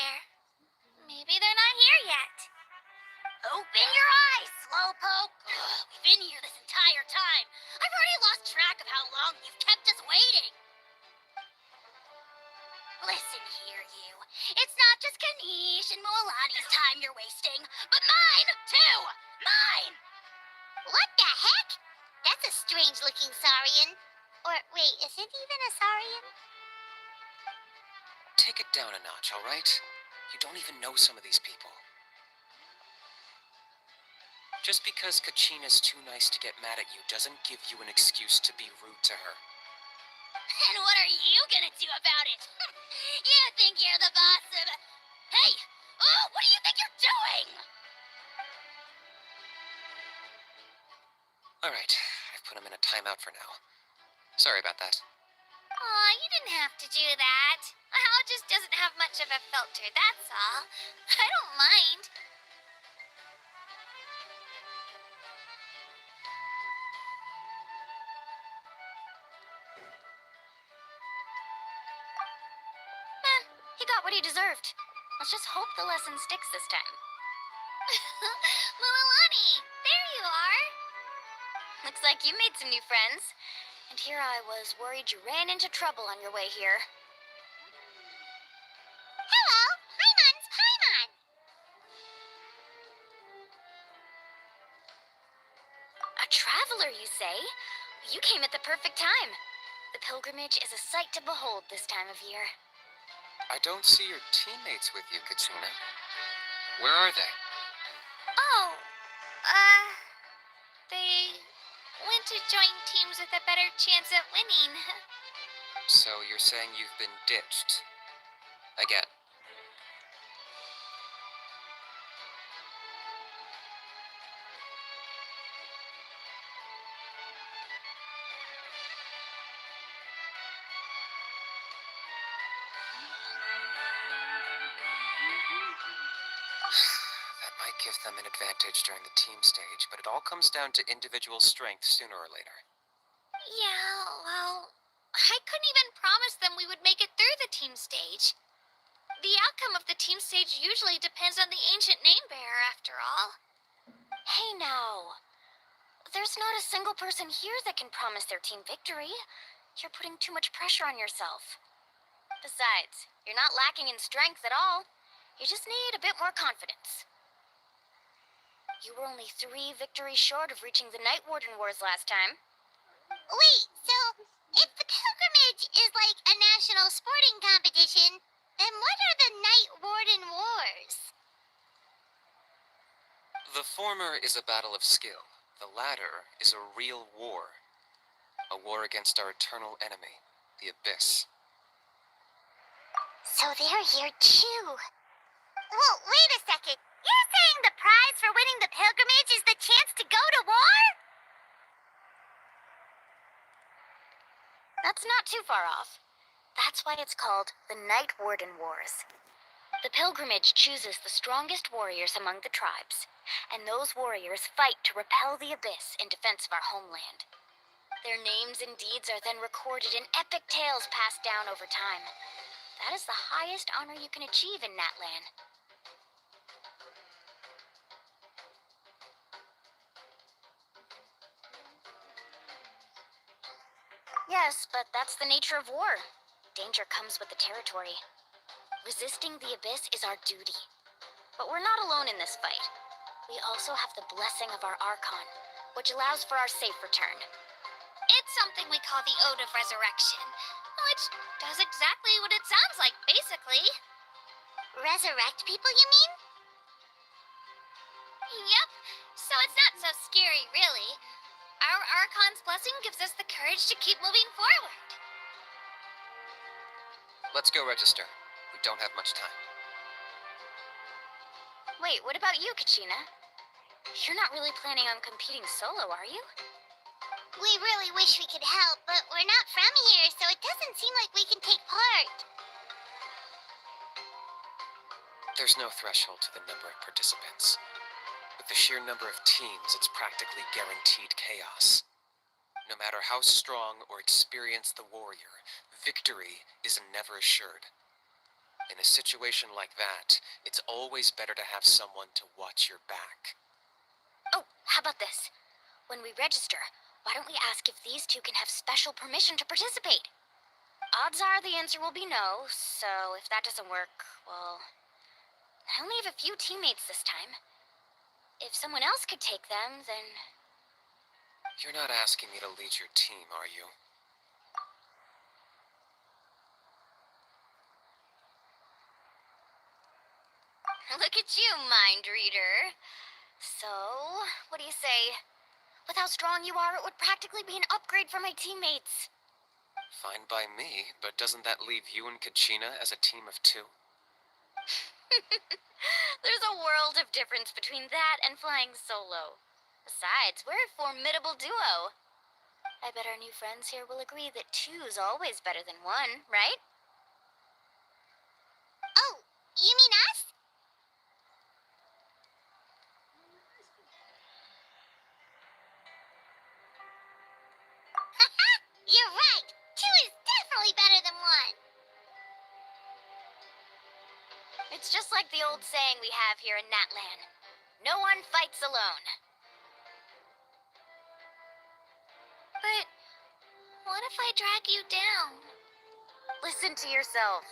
there. Maybe they're not here yet. Open your eyes, Slowpoke. We've been here this entire time. I've already lost track of how long you've kept us waiting. Listen here, you. It's not just Kanish and Moalani's time you're wasting, but mine, too! Mine! What the heck? That's a strange-looking Saurian. Or, wait, is it even a Saurian? Take it down a notch, all right? You don't even know some of these people. Just because Kachina's too nice to get mad at you doesn't give you an excuse to be rude to her. And what are you gonna do about it? You think you're the boss of... Hey! Oh, what do you think you're doing? All right, I've put him in a timeout for now. Sorry about that. Aw, you didn't have to do that. Hal just doesn't have much of a filter, that's all. I don't mind. He got what he deserved. Let's just hope the lesson sticks this time. Mualani, there you are. Looks like you made some new friends. And here I was worried you ran into trouble on your way here. Hello, Paimon's Paimon. A traveler, you say? You came at the perfect time. The pilgrimage is a sight to behold this time of year. I don't see your teammates with you, Kachina. Where are they? Oh, they went to join teams with a better chance at winning. So you're saying you've been ditched? Again. That might give them an advantage during the team stage, but it all comes down to individual strength sooner or later. Yeah, well, I couldn't even promise them we would make it through the team stage. The outcome of the team stage usually depends on the ancient name bearer, after all. Hey now. There's not a single person here that can promise their team victory. You're putting too much pressure on yourself. Besides, you're not lacking in strength at all. You just need a bit more confidence. You were only 3 victories short of reaching the Night Warden Wars last time. Wait, so if the pilgrimage is like a national sporting competition, then what are the Night Warden Wars? The former is a battle of skill. The latter is a real war. A war against our eternal enemy, the Abyss. So they're here too. Well, wait a second. You're saying the prize for winning the pilgrimage is the chance to go to war? That's not too far off. That's why it's called the Night Warden Wars. The pilgrimage chooses the strongest warriors among the tribes, and those warriors fight to repel the Abyss in defense of our homeland. Their names and deeds are then recorded in epic tales passed down over time. That is the highest honor you can achieve in Natland. Yes, but that's the nature of war. Danger comes with the territory. Resisting the Abyss is our duty. But we're not alone in this fight. We also have the blessing of our Archon, which allows for our safe return. It's something we call the Ode of Resurrection, which does exactly what it sounds like, basically. Resurrect people, you mean? Yep, so it's not so scary, really. Our Archon's blessing gives us the courage to keep moving forward. Let's go register. We don't have much time. Wait, what about you, Kachina? You're not really planning on competing solo, are you? We really wish we could help, but we're not from here, so it doesn't seem like we can take part. There's no threshold to the number of participants. With the sheer number of teams, it's practically guaranteed chaos. No matter how strong or experienced the warrior, victory is never assured. In a situation like that, it's always better to have someone to watch your back. Oh, how about this? When we register, why don't we ask if these two can have special permission to participate? Odds are the answer will be no, so if that doesn't work, well, I only have a few teammates this time. If someone else could take them, then... You're not asking me to lead your team, are you? Look at you, mind reader. So, what do you say? With how strong you are, it would practically be an upgrade for my teammates. Fine by me, but doesn't that leave you and Kachina as a team of two? There's a world of difference between that and flying solo. Besides, we're a formidable duo. I bet our new friends here will agree that two's always better than one, right? Oh, you mean us? You're right. Two is definitely better than one. It's just like the old saying we have here in Natland. No one fights alone. But what if I drag you down? Listen to yourself.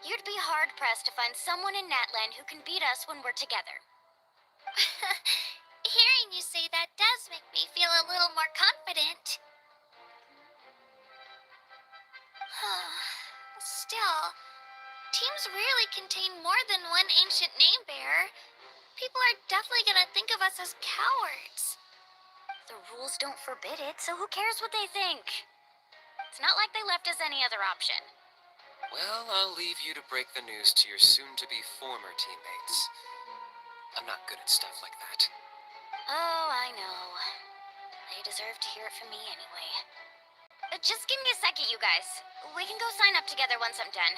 You'd be hard-pressed to find someone in Natland who can beat us when we're together. Hearing you say that does make me feel a little more confident. Still, teams rarely contain more than one ancient name bearer. People are definitely gonna think of us as cowards. The rules don't forbid it, so who cares what they think? It's not like they left us any other option. Well, I'll leave you to break the news to your soon-to-be former teammates. I'm not good at stuff like that. Oh, I know. They deserve to hear it from me anyway. Just give me a second, you guys. We can go sign up together once I'm done.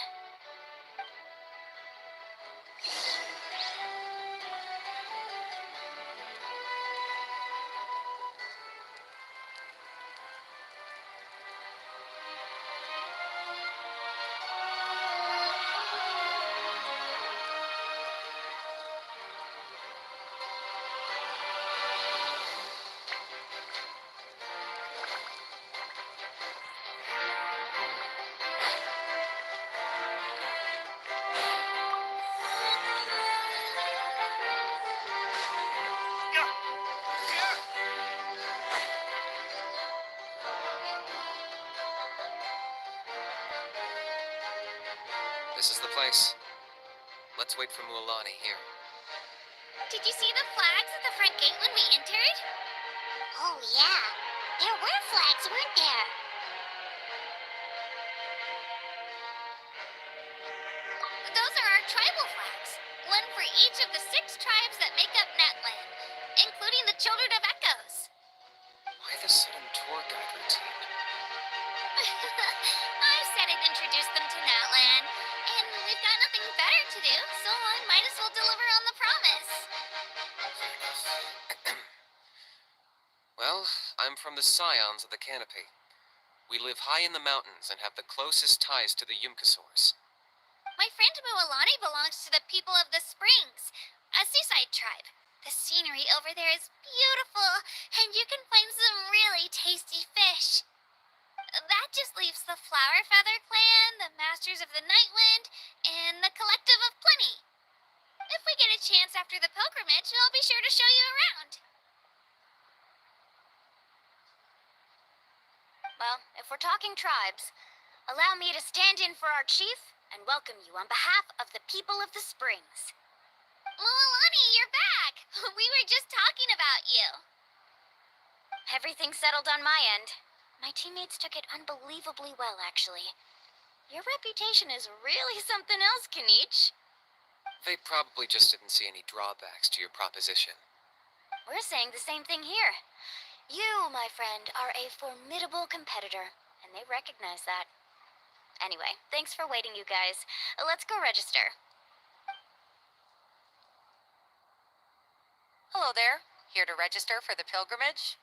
This is the place. Let's wait for Mualani here. Did you see the flags at the front gate when we entered? Oh, yeah. There were flags, weren't there? Those are our tribal flags. One for each of the 6 tribes that make up Natland, including the Children of Echoes. Why the sudden tour guide routine? I said I'd introduce them to Natland, and we've got nothing better to do, so I might as well deliver on the promise. Well, I'm from the Scions of the Canopy. We live high in the mountains and have the closest ties to the Yumkasaurs. My friend Mualani belongs to the people of the Springs, a seaside tribe. The scenery over there is beautiful, and you can find some really tasty fish. That just leaves the Flower Feather Clan, the Masters of the Nightwind, and the Collective of Plenty. If we get a chance after the pilgrimage, I'll be sure to show you around. Well, if we're talking tribes, allow me to stand in for our chief and welcome you on behalf of the people of the Springs. Mualani, you're back! We were just talking about you. Everything's settled on my end. My teammates took it unbelievably well, actually. Your reputation is really something else, Kanich. They probably just didn't see any drawbacks to your proposition. We're saying the same thing here. You, my friend, are a formidable competitor, and they recognize that. Anyway, thanks for waiting, you guys. Let's go register. Hello there. Here to register for the pilgrimage?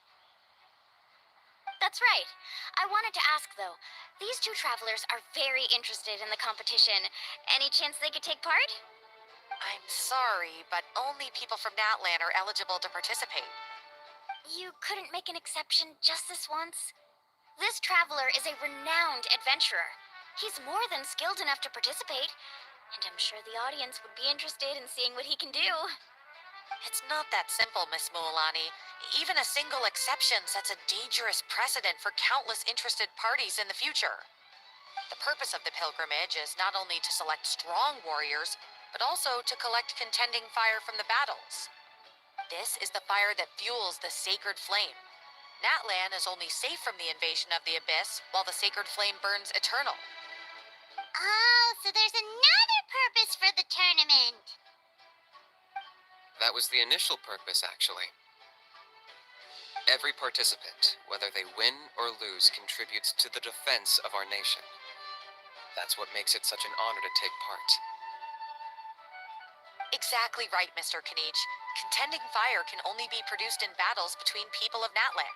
That's right. I wanted to ask, though. These two travelers are very interested in the competition. Any chance they could take part? I'm sorry, but only people from Natland are eligible to participate. You couldn't make an exception just this once? This traveler is a renowned adventurer. He's more than skilled enough to participate, and I'm sure the audience would be interested in seeing what he can do. It's not that simple, Miss Mualani. Even a single exception sets a dangerous precedent for countless interested parties in the future. The purpose of the pilgrimage is not only to select strong warriors, but also to collect contending fire from the battles. This is the fire that fuels the sacred flame. Natlan is only safe from the invasion of the abyss, while the sacred flame burns eternal. Oh, so there's another purpose for the tournament. That was the initial purpose, actually. Every participant, whether they win or lose, contributes to the defense of our nation. That's what makes it such an honor to take part. Exactly right, Mr. Kanich. Contending fire can only be produced in battles between people of Natlan.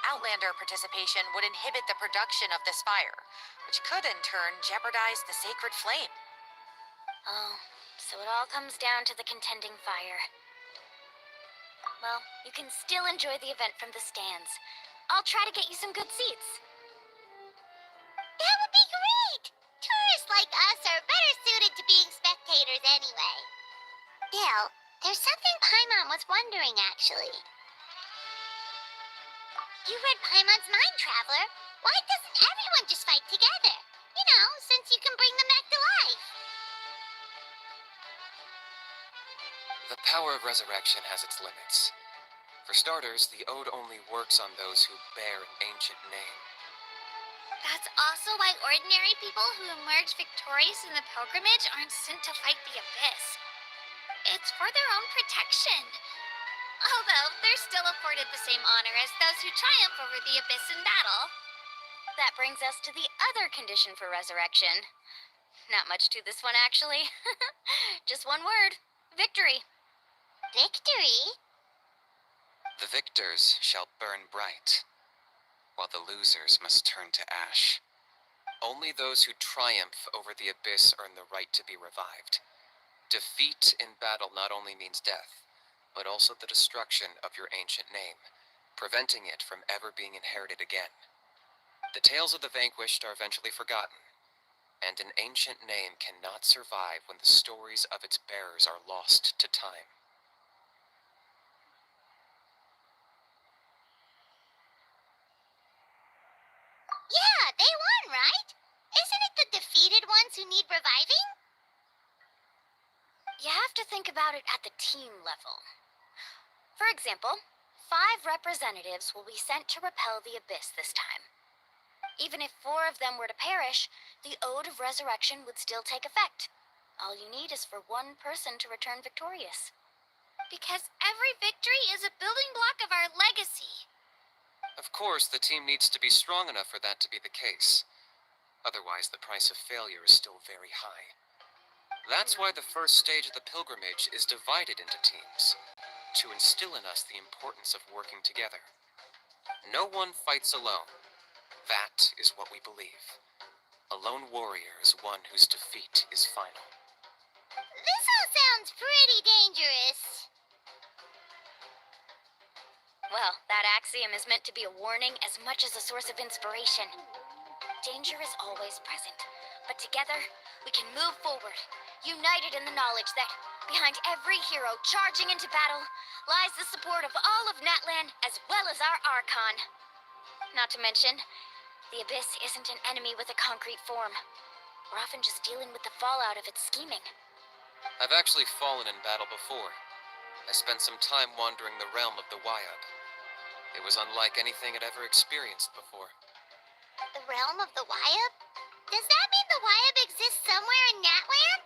Outlander participation would inhibit the production of this fire, which could in turn jeopardize the sacred flame. Oh, so it all comes down to the contending fire. Well, you can still enjoy the event from the stands. I'll try to get you some good seats. That would be great! Tourists like us are better suited to being spectators anyway. Bill, there's something Paimon was wondering, actually. You read Paimon's mind, Traveler. Why doesn't everyone just fight together? You know, since you can bring them back to life. The power of resurrection has its limits. For starters, the ode only works on those who bear an ancient name. That's also why ordinary people who emerge victorious in the pilgrimage aren't sent to fight the abyss. It's for their own protection. Although they're still afforded the same honor as those who triumph over the abyss in battle. That brings us to the other condition for resurrection. Not much to this one, actually. Just one word: victory. Victory? The victors shall burn bright, while the losers must turn to ash. Only those who triumph over the abyss earn the right to be revived. Defeat in battle not only means death, but also the destruction of your ancient name, preventing it from ever being inherited again. The tales of the vanquished are eventually forgotten, and an ancient name cannot survive when the stories of its bearers are lost to time. Yeah, they won, right? Isn't it the defeated ones who need reviving? You have to think about it at the team level. For example, 5 representatives will be sent to repel the abyss this time. Even if 4 of them were to perish, the Ode of Resurrection would still take effect. All you need is for 1 person to return victorious. Because every victory is a building block of our legacy. Of course, the team needs to be strong enough for that to be the case. Otherwise, the price of failure is still very high. That's why the first stage of the pilgrimage is divided into teams, to instill in us the importance of working together. No one fights alone. That is what we believe. A lone warrior is one whose defeat is final. This all sounds pretty dangerous. Well, that axiom is meant to be a warning as much as a source of inspiration. Danger is always present, but together we can move forward, united in the knowledge that behind every hero charging into battle lies the support of all of Natland as well as our Archon. Not to mention, the Abyss isn't an enemy with a concrete form. We're often just dealing with the fallout of its scheming. I've actually fallen in battle before. I spent some time wandering the realm of the Wyab. It was unlike anything I'd ever experienced before. The realm of the Wyab? Does that mean the Wyab exists somewhere in Natland?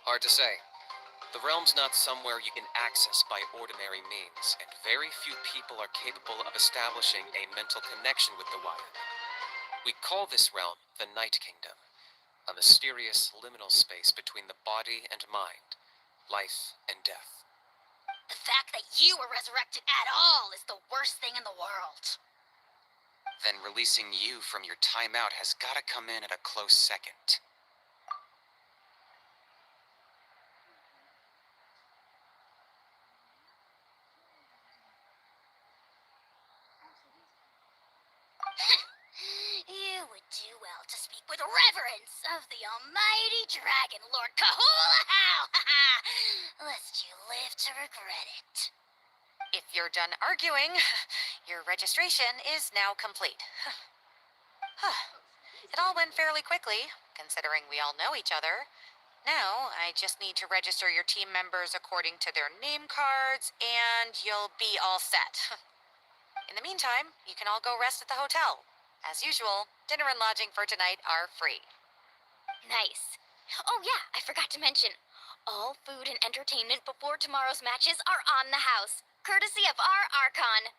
Hard to say. The realm's not somewhere you can access by ordinary means, and very few people are capable of establishing a mental connection with the Wyab. We call this realm the Night Kingdom, a mysterious liminal space between the body and mind, life and death. The fact that you were resurrected at all is the worst thing in the world. Then releasing you from your timeout has gotta come in at a close second. You would do well to speak with reverence of the almighty dragon, Lord Kahula-How! Lest you live to regret it. If you're done arguing, your registration is now complete. It all went fairly quickly, considering we all know each other. Now, I just need to register your team members according to their name cards, and you'll be all set. In the meantime, you can all go rest at the hotel. As usual, dinner and lodging for tonight are free. Nice. Oh yeah, I forgot to mention. All food and entertainment before tomorrow's matches are on the house, courtesy of our Archon.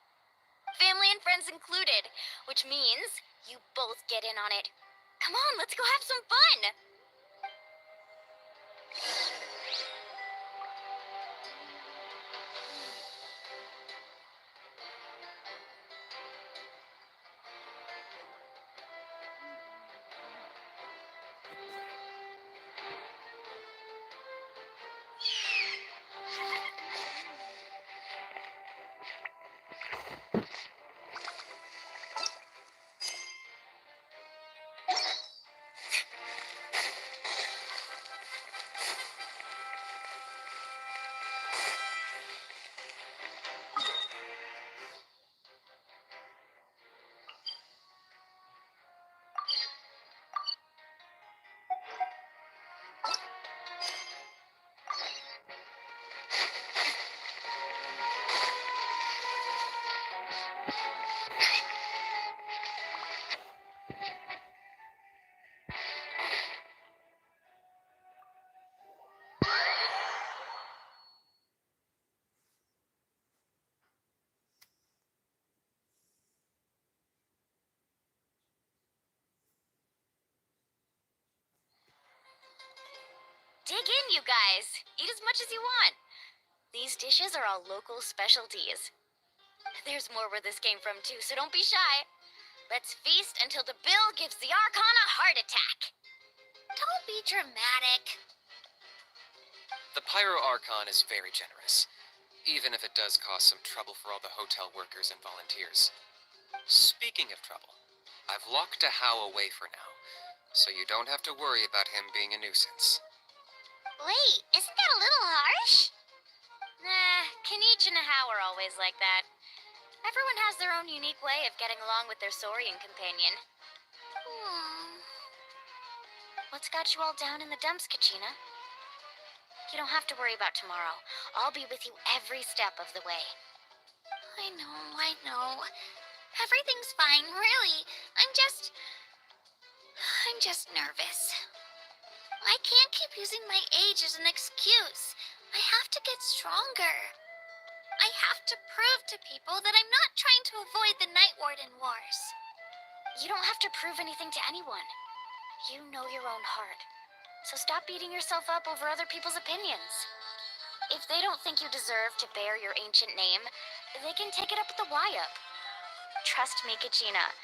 Family and friends included, which means you both get in on it. Come on, let's go have some fun! Dig in, you guys. Eat as much as you want. These dishes are all local specialties. There's more where this came from, too, so don't be shy. Let's feast until the bill gives the Archon a heart attack. Don't be dramatic. The Pyro Archon is very generous, even if it does cause some trouble for all the hotel workers and volunteers. Speaking of trouble, I've locked a How away for now, so you don't have to worry about him being a nuisance. Wait, isn't that a little harsh? Nah, Kanichi and How are always like that. Everyone has their own unique way of getting along with their Saurian companion. What's got you all down in the dumps, Kachina? You don't have to worry about tomorrow. I'll be with you every step of the way. I know. Everything's fine, really. I'm just nervous. I can't keep using my age as an excuse. I have to get stronger. I have to prove to people that I'm not trying to avoid the Night Warden Wars. You don't have to prove anything to anyone. You know your own heart. So stop beating yourself up over other people's opinions. If they don't think you deserve to bear your ancient name, they can take it up with the Wyab. Trust me, Kachina.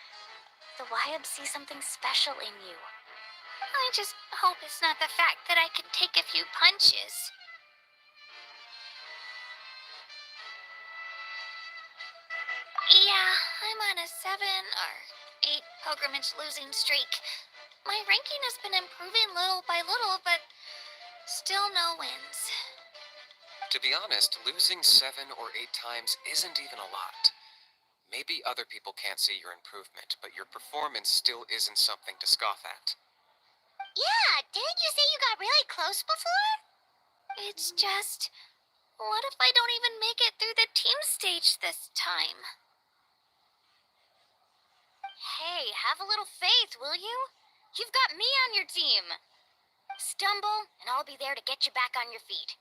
The Wyab see something special in you. I just hope it's not the fact that I can take a few punches. Yeah, I'm on a 7 or 8 pilgrimage losing streak. My ranking has been improving little by little, but still no wins. To be honest, losing 7 or 8 times isn't even a lot. Maybe other people can't see your improvement, but your performance still isn't something to scoff at. Yeah, didn't you say you got really close before? It's just, what if I don't even make it through the team stage this time? Hey, have a little faith, will you? You've got me on your team. Stumble, and I'll be there to get you back on your feet.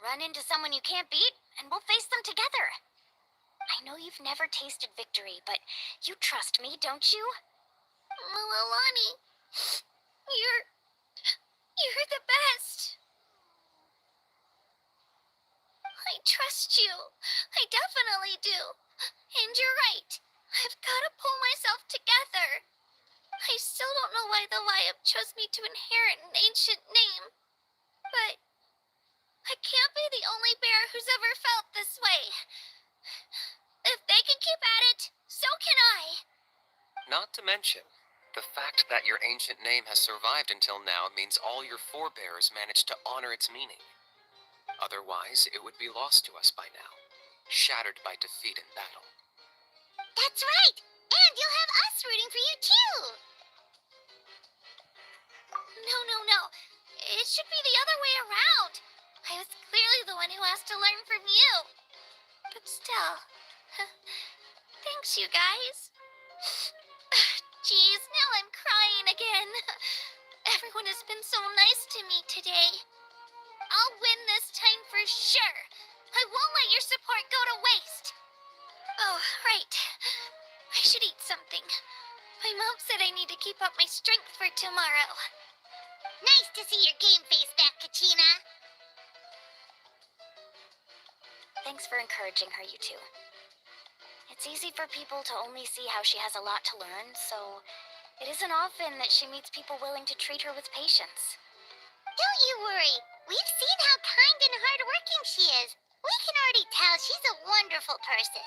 Run into someone you can't beat, and we'll face them together. I know you've never tasted victory, but you trust me, don't you? Mililani, you're the best. I trust you. chose me to inherit an ancient name. But I can't be the only bear who's ever felt this way. If they can keep at it, so can I. Not to mention, the fact that your ancient name has survived until now means all your forebears managed to honor its meaning. Otherwise, it would be lost to us by now, shattered by defeat in battle. That's right! And you'll have us rooting for you too! No. It should be the other way around. I was clearly the one who asked to learn from you. But still, thanks, you guys. Geez, now I'm crying again. Everyone has been so nice to me today. I'll win this time for sure. I won't let your support go to waste. Oh, right. I should eat something. My mom said I need to keep up my strength for tomorrow. Nice to see your game face back, Kachina. Thanks for encouraging her, you two. It's easy for people to only see how she has a lot to learn, so it isn't often that she meets people willing to treat her with patience. Don't you worry. We've seen how kind and hardworking she is. We can already tell she's a wonderful person.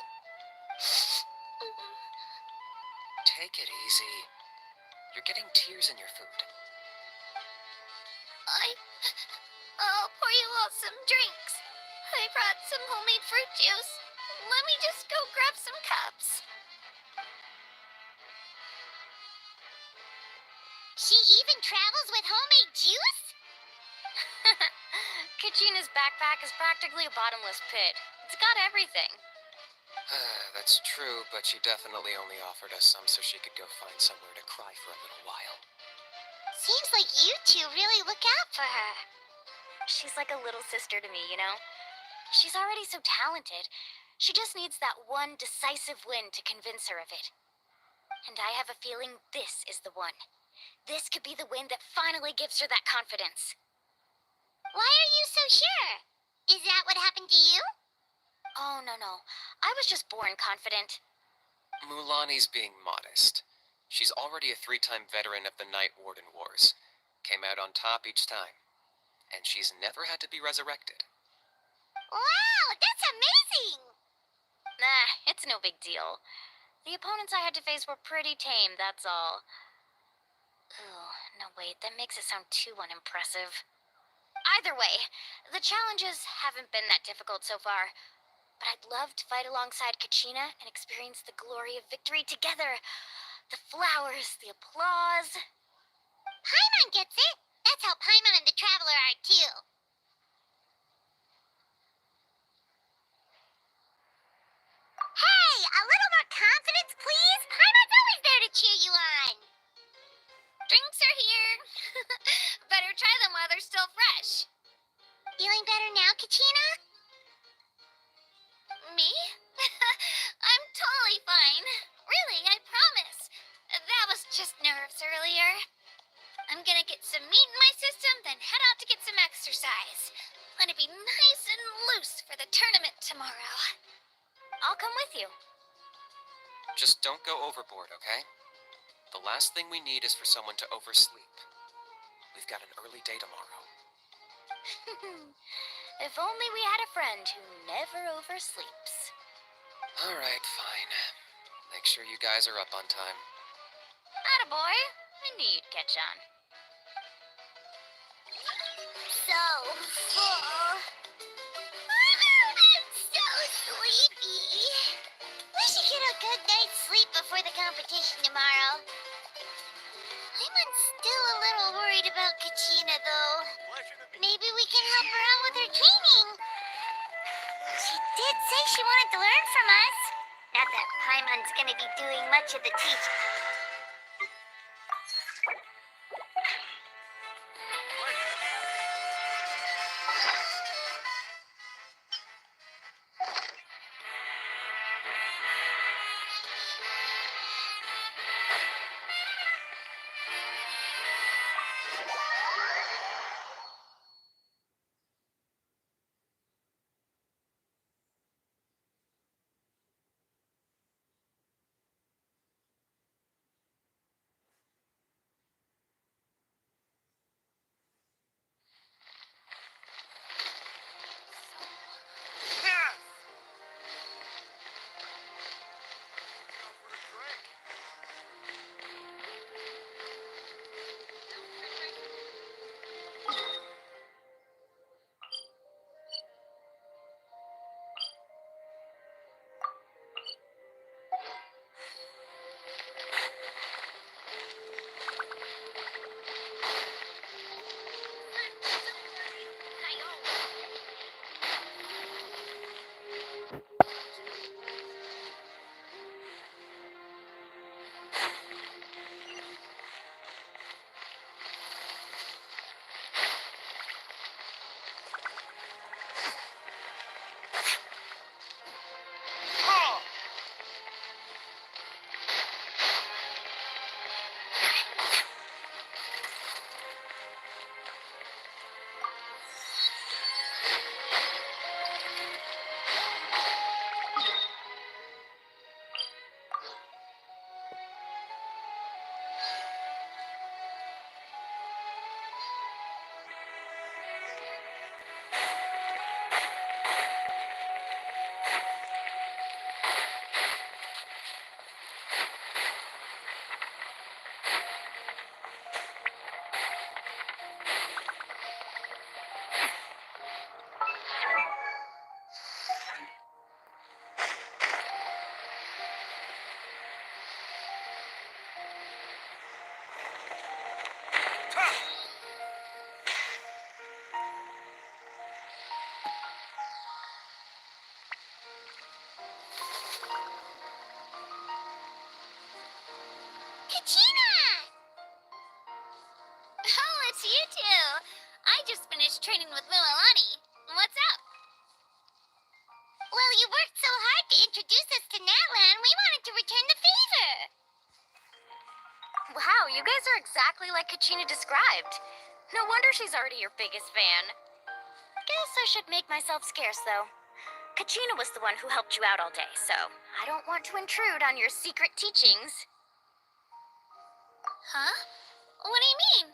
Take it easy. You're getting tears in your food. I'll pour you all some drinks. I brought some homemade fruit juice. Let me just go grab some cups. She even travels with homemade juice? Kachina's backpack is practically a bottomless pit. It's got everything. That's true, but she definitely only offered us some so she could go find somewhere to cry for a little while. Seems like you two really look out for her. She's like a little sister to me, you know? She's already so talented. She just needs that one decisive win to convince her of it. And I have a feeling this is the one. This could be the win that finally gives her that confidence. Why are you so sure? Is that what happened to you? Oh, no. I was just born confident. Mulani's being modest. She's already a 3-time veteran of the Night Warden Wars. Came out on top each time. And she's never had to be resurrected. Wow, that's amazing! Nah, it's no big deal. The opponents I had to face were pretty tame, that's all. Oh, no wait, that makes it sound too unimpressive. Either way, the challenges haven't been that difficult so far. But I'd love to fight alongside Kachina and experience the glory of victory together. The flowers, the applause. Paimon gets it. That's how Paimon and the Traveler are too. Hey, a little more confidence, please. Paimon's always there to cheer you on. Drinks are here. Better try them while they're still fresh. Feeling better now, Kachina? Me? I'm totally fine. Really, I promise. That was just nerves earlier. I'm gonna get some meat in my system, then head out to get some exercise. Want to be nice and loose for the tournament tomorrow. I'll come with you. Just don't go overboard, okay? The last thing we need is for someone to oversleep. We've got an early day tomorrow. If only we had a friend who never oversleeps. Alright, fine. Make sure you guys are up on time. Attaboy. I knew you'd catch on. So full. I'm so sleepy. We should get a good night's sleep before the competition tomorrow. I'm still a little worried about Kachina, though. Maybe we can help her out with her training. She did say she wanted to learn from us. Not that Paimon's gonna be doing much of the teaching. Kachina! Oh, it's you two. I just finished training with Mualani. What's up? Well, you worked so hard to introduce us to Natland, we wanted to return the favor. Wow, you guys are exactly like Kachina described. No wonder she's already your biggest fan. Guess I should make myself scarce, though. Kachina was the one who helped you out all day, so I don't want to intrude on your secret teachings. Huh? What do you mean?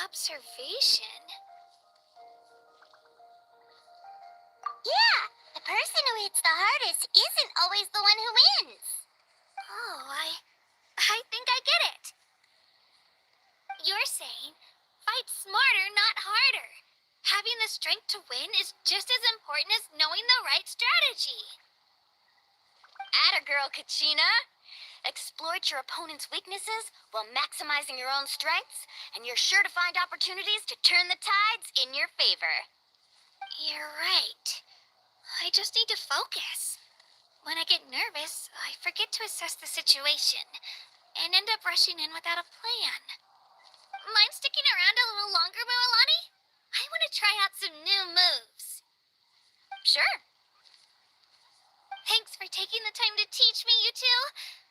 Observation? Yeah, the person who hits the hardest isn't always the one who wins. Oh, I think I get it. You're saying fight smarter, not harder. Having the strength to win is just as important as knowing the right strategy. Atta girl, Kachina! Exploit your opponent's weaknesses while maximizing your own strengths, and you're sure to find opportunities to turn the tides in your favor. You're right. I just need to focus. When I get nervous, I forget to assess the situation and end up rushing in without a plan. Mind sticking around a little longer, Mualani? I want to try out some new moves. Sure. Thanks for taking the time to teach me, you two.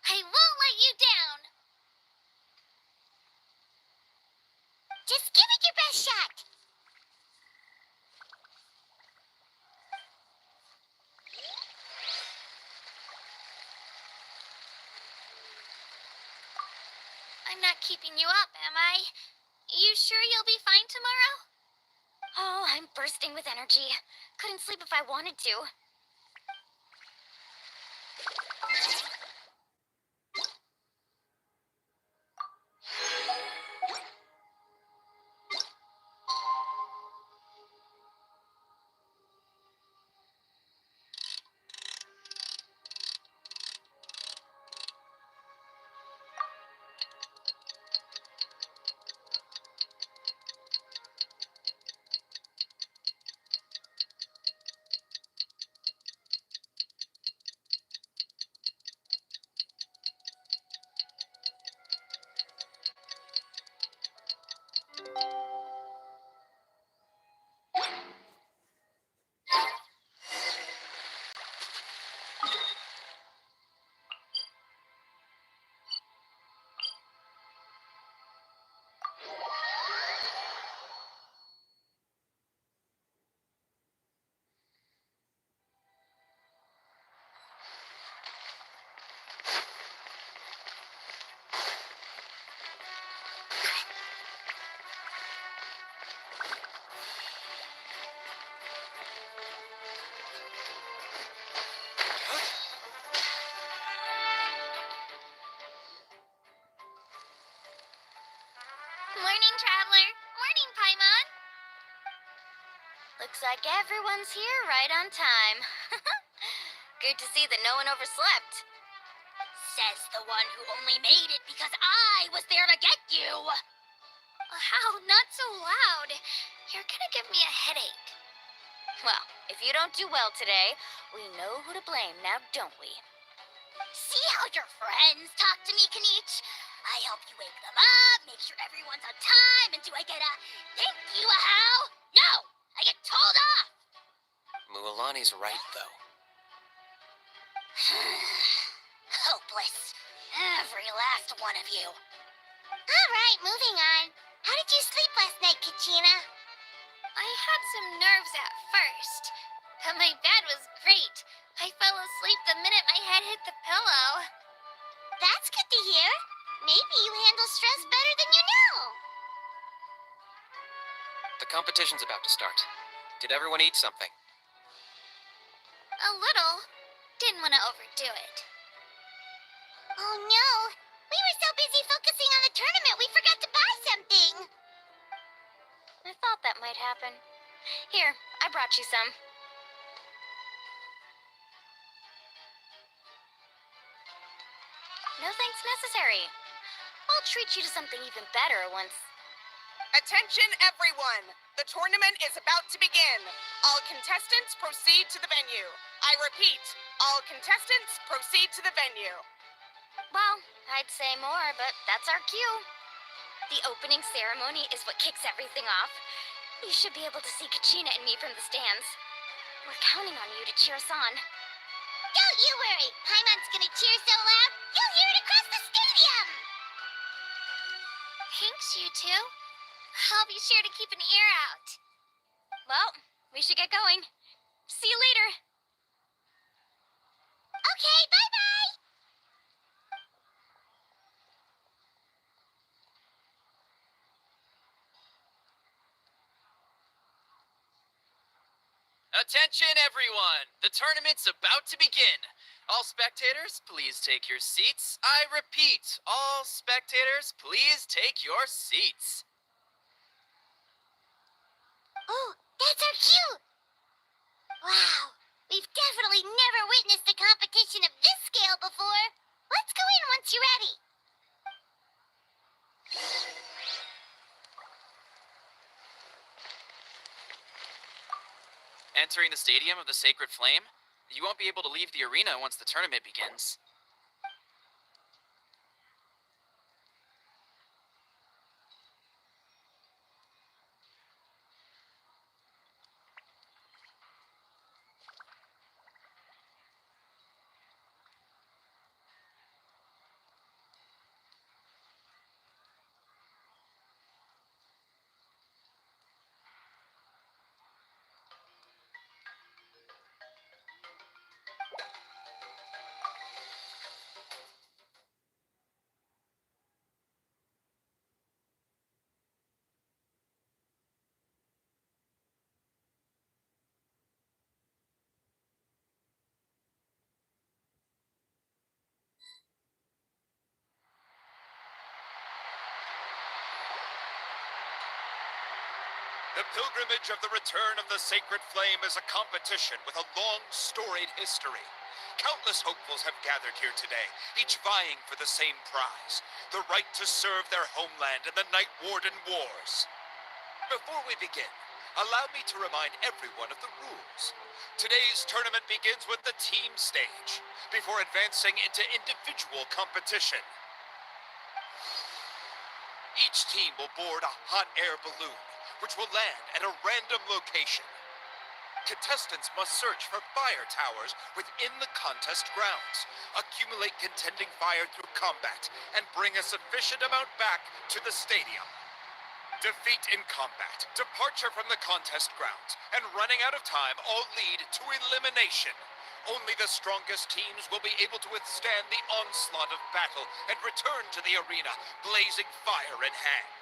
I won't let you down. Just give it your best shot. I'm not keeping you up, am I? You sure you'll be fine tomorrow? Oh, I'm bursting with energy. Couldn't sleep if I wanted to. Morning, Traveler. Morning, Paimon. Looks like everyone's here right on time. Good to see that no one overslept. Says the one who only made it because I was there to get you. How? Not so loud. You're gonna give me a headache. Well, if you don't do well today, we know who to blame now, don't we? See how your friends talk to me, Kanich? I help you wake them up, make sure everyone's on time, and do I get a thank you, a how? No! I get told off! Mualani's right, though. Hopeless. Every last one of you. All right, moving on. How did you sleep last night, Kachina? I had some nerves at first, but my bed was great. I fell asleep the minute my head hit the pillow. That's good to hear. Maybe you handle stress better than you know. The competition's about to start. Did everyone eat something? A little. Didn't want to overdo it. Oh no. We were so busy focusing on the tournament we forgot to buy something. I thought that might happen. Here, I brought you some. No thanks necessary. I'll treat you to something even better once... Attention, everyone! The tournament is about to begin. All contestants proceed to the venue. I repeat, all contestants proceed to the venue. Well, I'd say more, but that's our cue. The opening ceremony is what kicks everything off. You should be able to see Kachina and me from the stands. We're counting on you to cheer us on. Don't you worry. Paimon's gonna cheer so loud, you'll hear it across the stadium. Thanks, you two. I'll be sure to keep an ear out. Well, we should get going. See you later. Okay, bye-bye. Attention, everyone! The tournament's about to begin. All spectators, please take your seats. I repeat, all spectators, please take your seats. Oh, that's our cue. Wow, we've definitely never witnessed a competition of this scale before. Let's go in once you're ready. Entering the Stadium of the Sacred Flame, you won't be able to leave the arena once the tournament begins. The pilgrimage of the return of the sacred flame is a competition with a long, storied history. Countless hopefuls have gathered here today, each vying for the same prize, the right to serve their homeland in the Night Warden Wars. Before we begin, allow me to remind everyone of the rules. Today's tournament begins with the team stage, before advancing into individual competition. Each team will board a hot air balloon, which will land at a random location. Contestants must search for fire towers within the contest grounds, accumulate contending fire through combat, and bring a sufficient amount back to the stadium. Defeat in combat, departure from the contest grounds, and running out of time all lead to elimination. Only the strongest teams will be able to withstand the onslaught of battle and return to the arena, blazing fire in hand.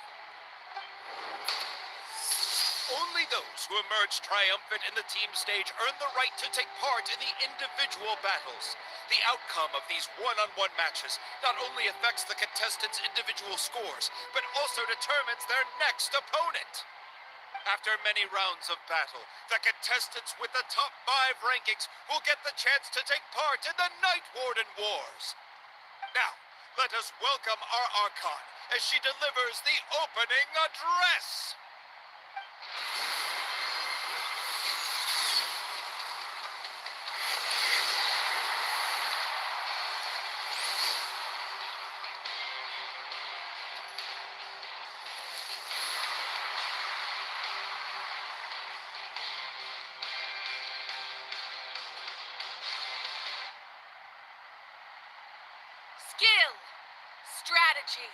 Only those who emerge triumphant in the team stage earn the right to take part in the individual battles. The outcome of these one-on-one matches not only affects the contestants' individual scores, but also determines their next opponent. After many rounds of battle, the contestants with the top 5 rankings will get the chance to take part in the Night Warden Wars. Now, let us welcome our Archon as she delivers the opening address. Skill, strategy,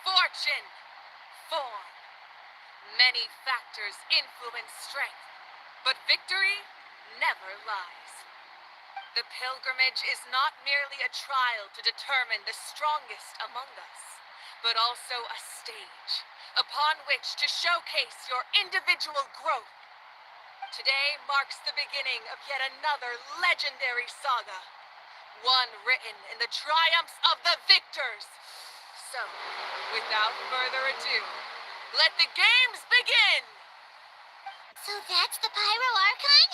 fortune, form. Many factors influence strength, but victory never lies. The pilgrimage is not merely a trial to determine the strongest among us, but also a stage upon which to showcase your individual growth. Today marks the beginning of yet another legendary saga, one written in the triumphs of the victors. So, without further ado, let the games begin! So that's the Pyro Archon?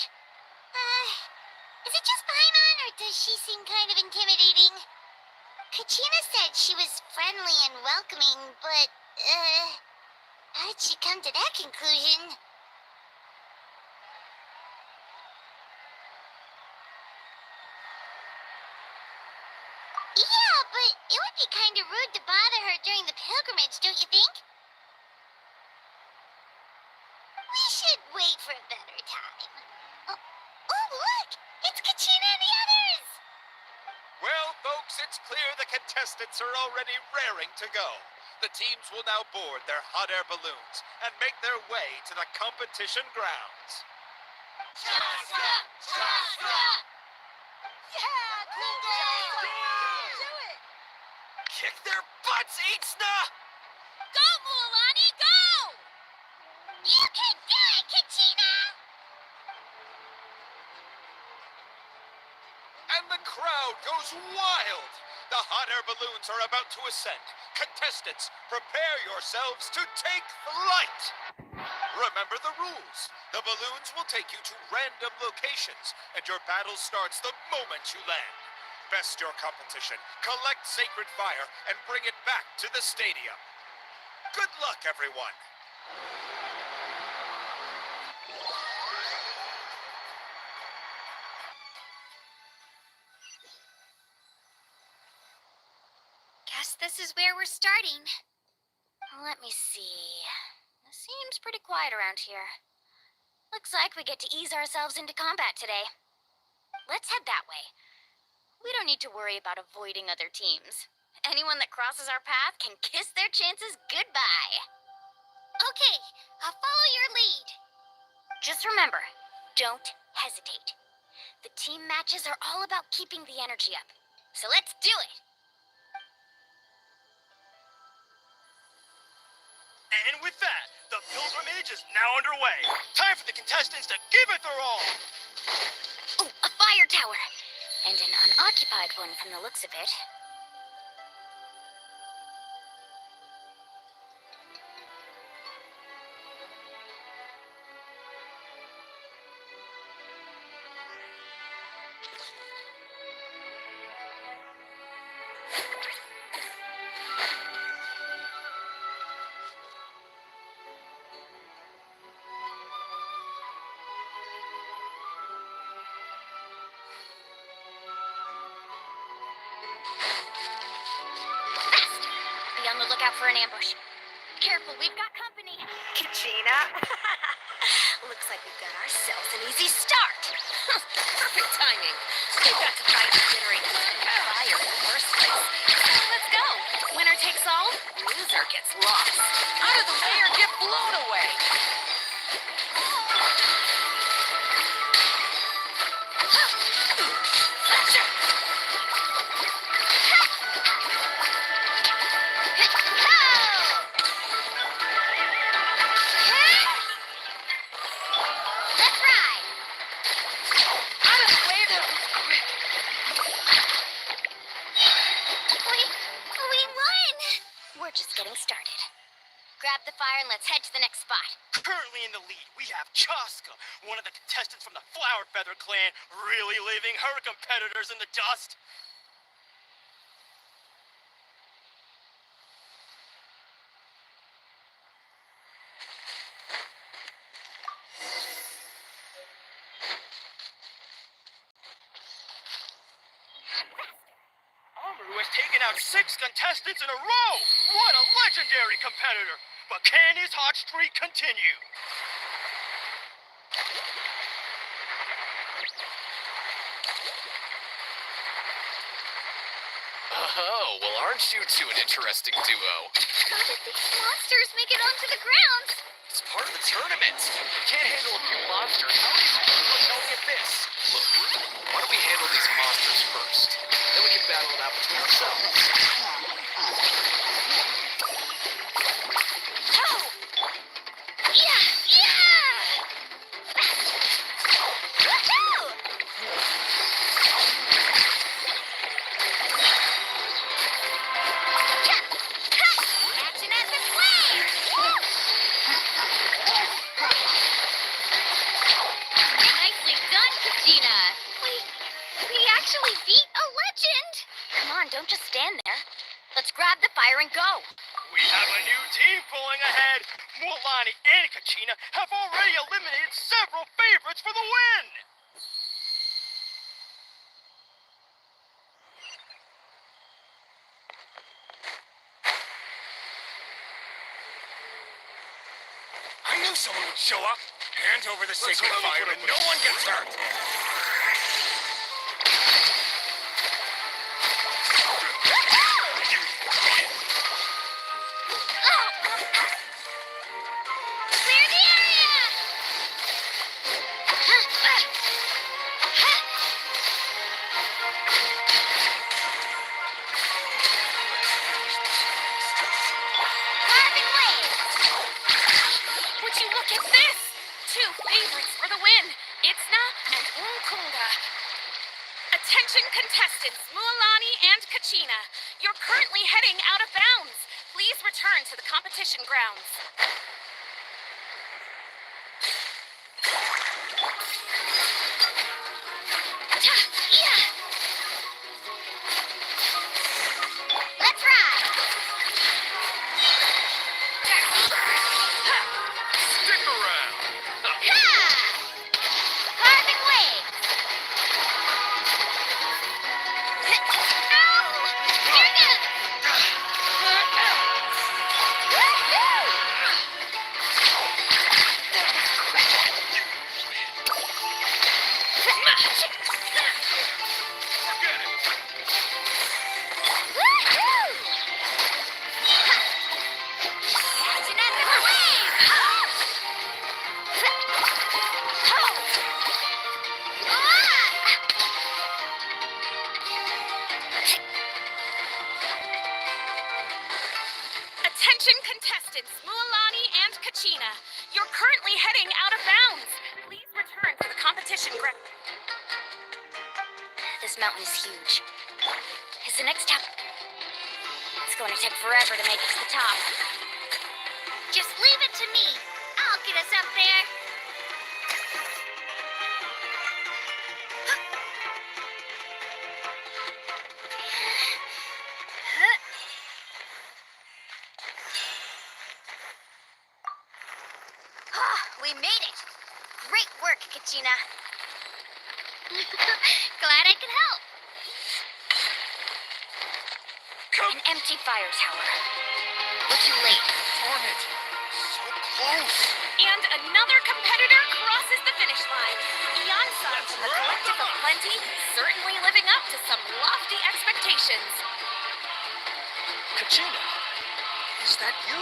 Is it just Paimon, or does she seem kind of intimidating? Kachina said she was friendly and welcoming, but, how did she come to that conclusion? Yeah, but it would be kind of rude to bother her during the pilgrimage, don't you think? We should wait for a better time. Oh, look! It's Kachina and the others! Well, folks, it's clear the contestants are already raring to go. The teams will now board their hot air balloons and make their way to the competition grounds. Kick their butts, Itzna! Go, Mualani, go! You can do it, Kachina! And the crowd goes wild. The hot air balloons are about to ascend. Contestants, prepare yourselves to take flight. Remember the rules. The balloons will take you to random locations, and your battle starts the moment you land. Best your competition, collect sacred fire, and bring it back to the stadium. Good luck, everyone. Guess this is where we're starting. Let me see. It seems pretty quiet around here. Looks like we get to ease ourselves into combat today. Let's head that way. We don't need to worry about avoiding other teams. Anyone that crosses our path can kiss their chances goodbye. Okay, I'll follow your lead. Just remember, don't hesitate. The team matches are all about keeping the energy up. So let's do it! And with that, the pilgrimage is now underway. Time for the contestants to give it their all. Oh, a fire tower! And an unoccupied one from the looks of it. Be on the lookout for an ambush. Careful, we've got company. Kachina? Looks like we've got ourselves an easy start. Perfect timing. We've got to try to generate fire in the first place. So let's go. Winner takes all, loser gets lost. Out of the way or get blown away. Let's ride! Out of the way there. We won! We're just getting started. Grab the fire and let's head to the next spot. Currently in the lead, we have Chaska, one of the contestants from the Flower Feather clan, really leaving her competitors in the dust. Amaru has taken out 6 contestants in a row! What a legendary competitor! But can his hot streak continue? Oh, well, aren't you two an interesting duo? How did these monsters make it onto the ground? It's part of the tournament. You can't handle a few monsters. How are you supposed to tell me this? Look, why don't we handle these monsters first? Then we can battle it out between ourselves. Yeah! Yeah! Woohoo! Action at the flame! Nicely done, Kachina! We actually beat a legend! Come on, don't just stand there. Let's grab the fire and go. We have a new team pulling ahead. Mualani and Kachina have already eliminated several favorites for the win. someone would show up, hand over the sacred fire, and no one gets hurt. Clear the area! Carving waves! Would you look at this? Two favorites for the win. Itzna and Unkunga. Attention contestants, Mualani and Kachina. You're currently heading out of bounds. Please return to the competition grounds. Let's ride! Stick around. Ha! Carving waves! Ow! Here goes! Attention contestants, Mualani and Kachina. You're currently heading out of bounds. Please return to the competition ground. This mountain is huge. Is the next step? It's going to take forever to make it to the top. Just leave it to me. I'll get us up there. We made it. Great work, Kachina. Glad I could help. An empty fire tower. We're too late. Darn it. So close. And another competitor crosses the finish line. Iansan, a collective of plenty, certainly living up to some lofty expectations. Kachina, is that you?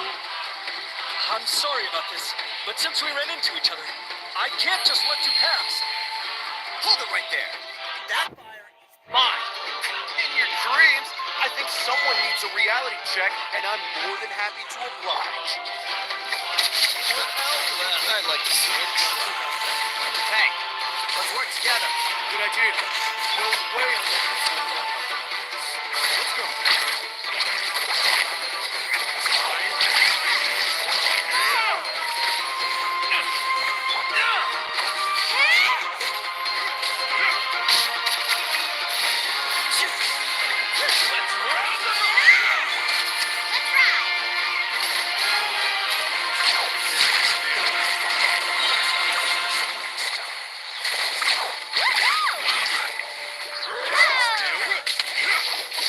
I'm sorry about this, but since we ran into each other, I can't just let you pass. Hold it right there. That fire is mine. In your dreams, I think someone needs a reality check, and I'm more than happy to oblige. Well, I'd like to see it. Hey, let's work together. Good idea. No way I'm letting this one go. Let's go.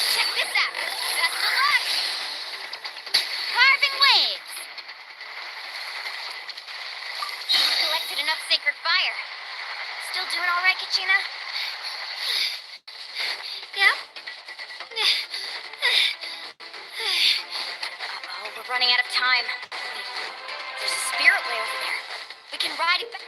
Check this out. Best of luck. Carving waves. You collected enough sacred fire. Still doing all right, Kachina? Yeah? Uh-oh, we're running out of time. Wait, there's a spirit way over there. We can ride it back.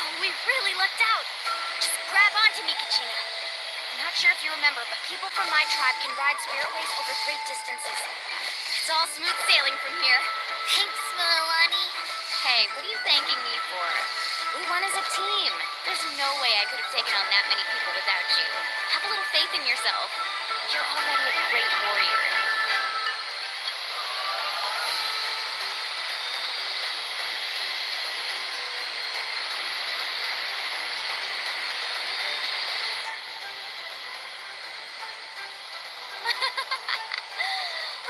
Oh, we really lucked out. Just grab onto me, Kachina. I'm not sure if you remember, but people from my tribe can ride spiritways over great distances. It's all smooth sailing from here. Thanks, Mualani. Hey, what are you thanking me for? We won as a team. There's no way I could have taken on that many people without you. Have a little faith in yourself. You're already a great warrior.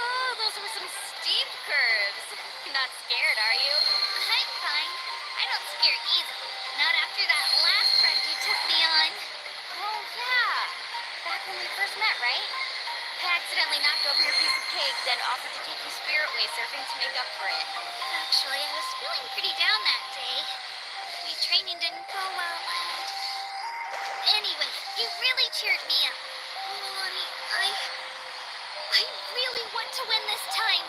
Oh, those were some steep curves. You're not scared, are you? I'm fine. I don't scare easily. Not after that last friend you took me on. Oh, yeah. Back when we first met, right? I accidentally knocked over your piece of cake, then offered to take you spirit-way surfing to make up for it. Actually, I was feeling pretty down that day. My training didn't go well, and... Anyway, you really cheered me up. Milani, I really want to win this time.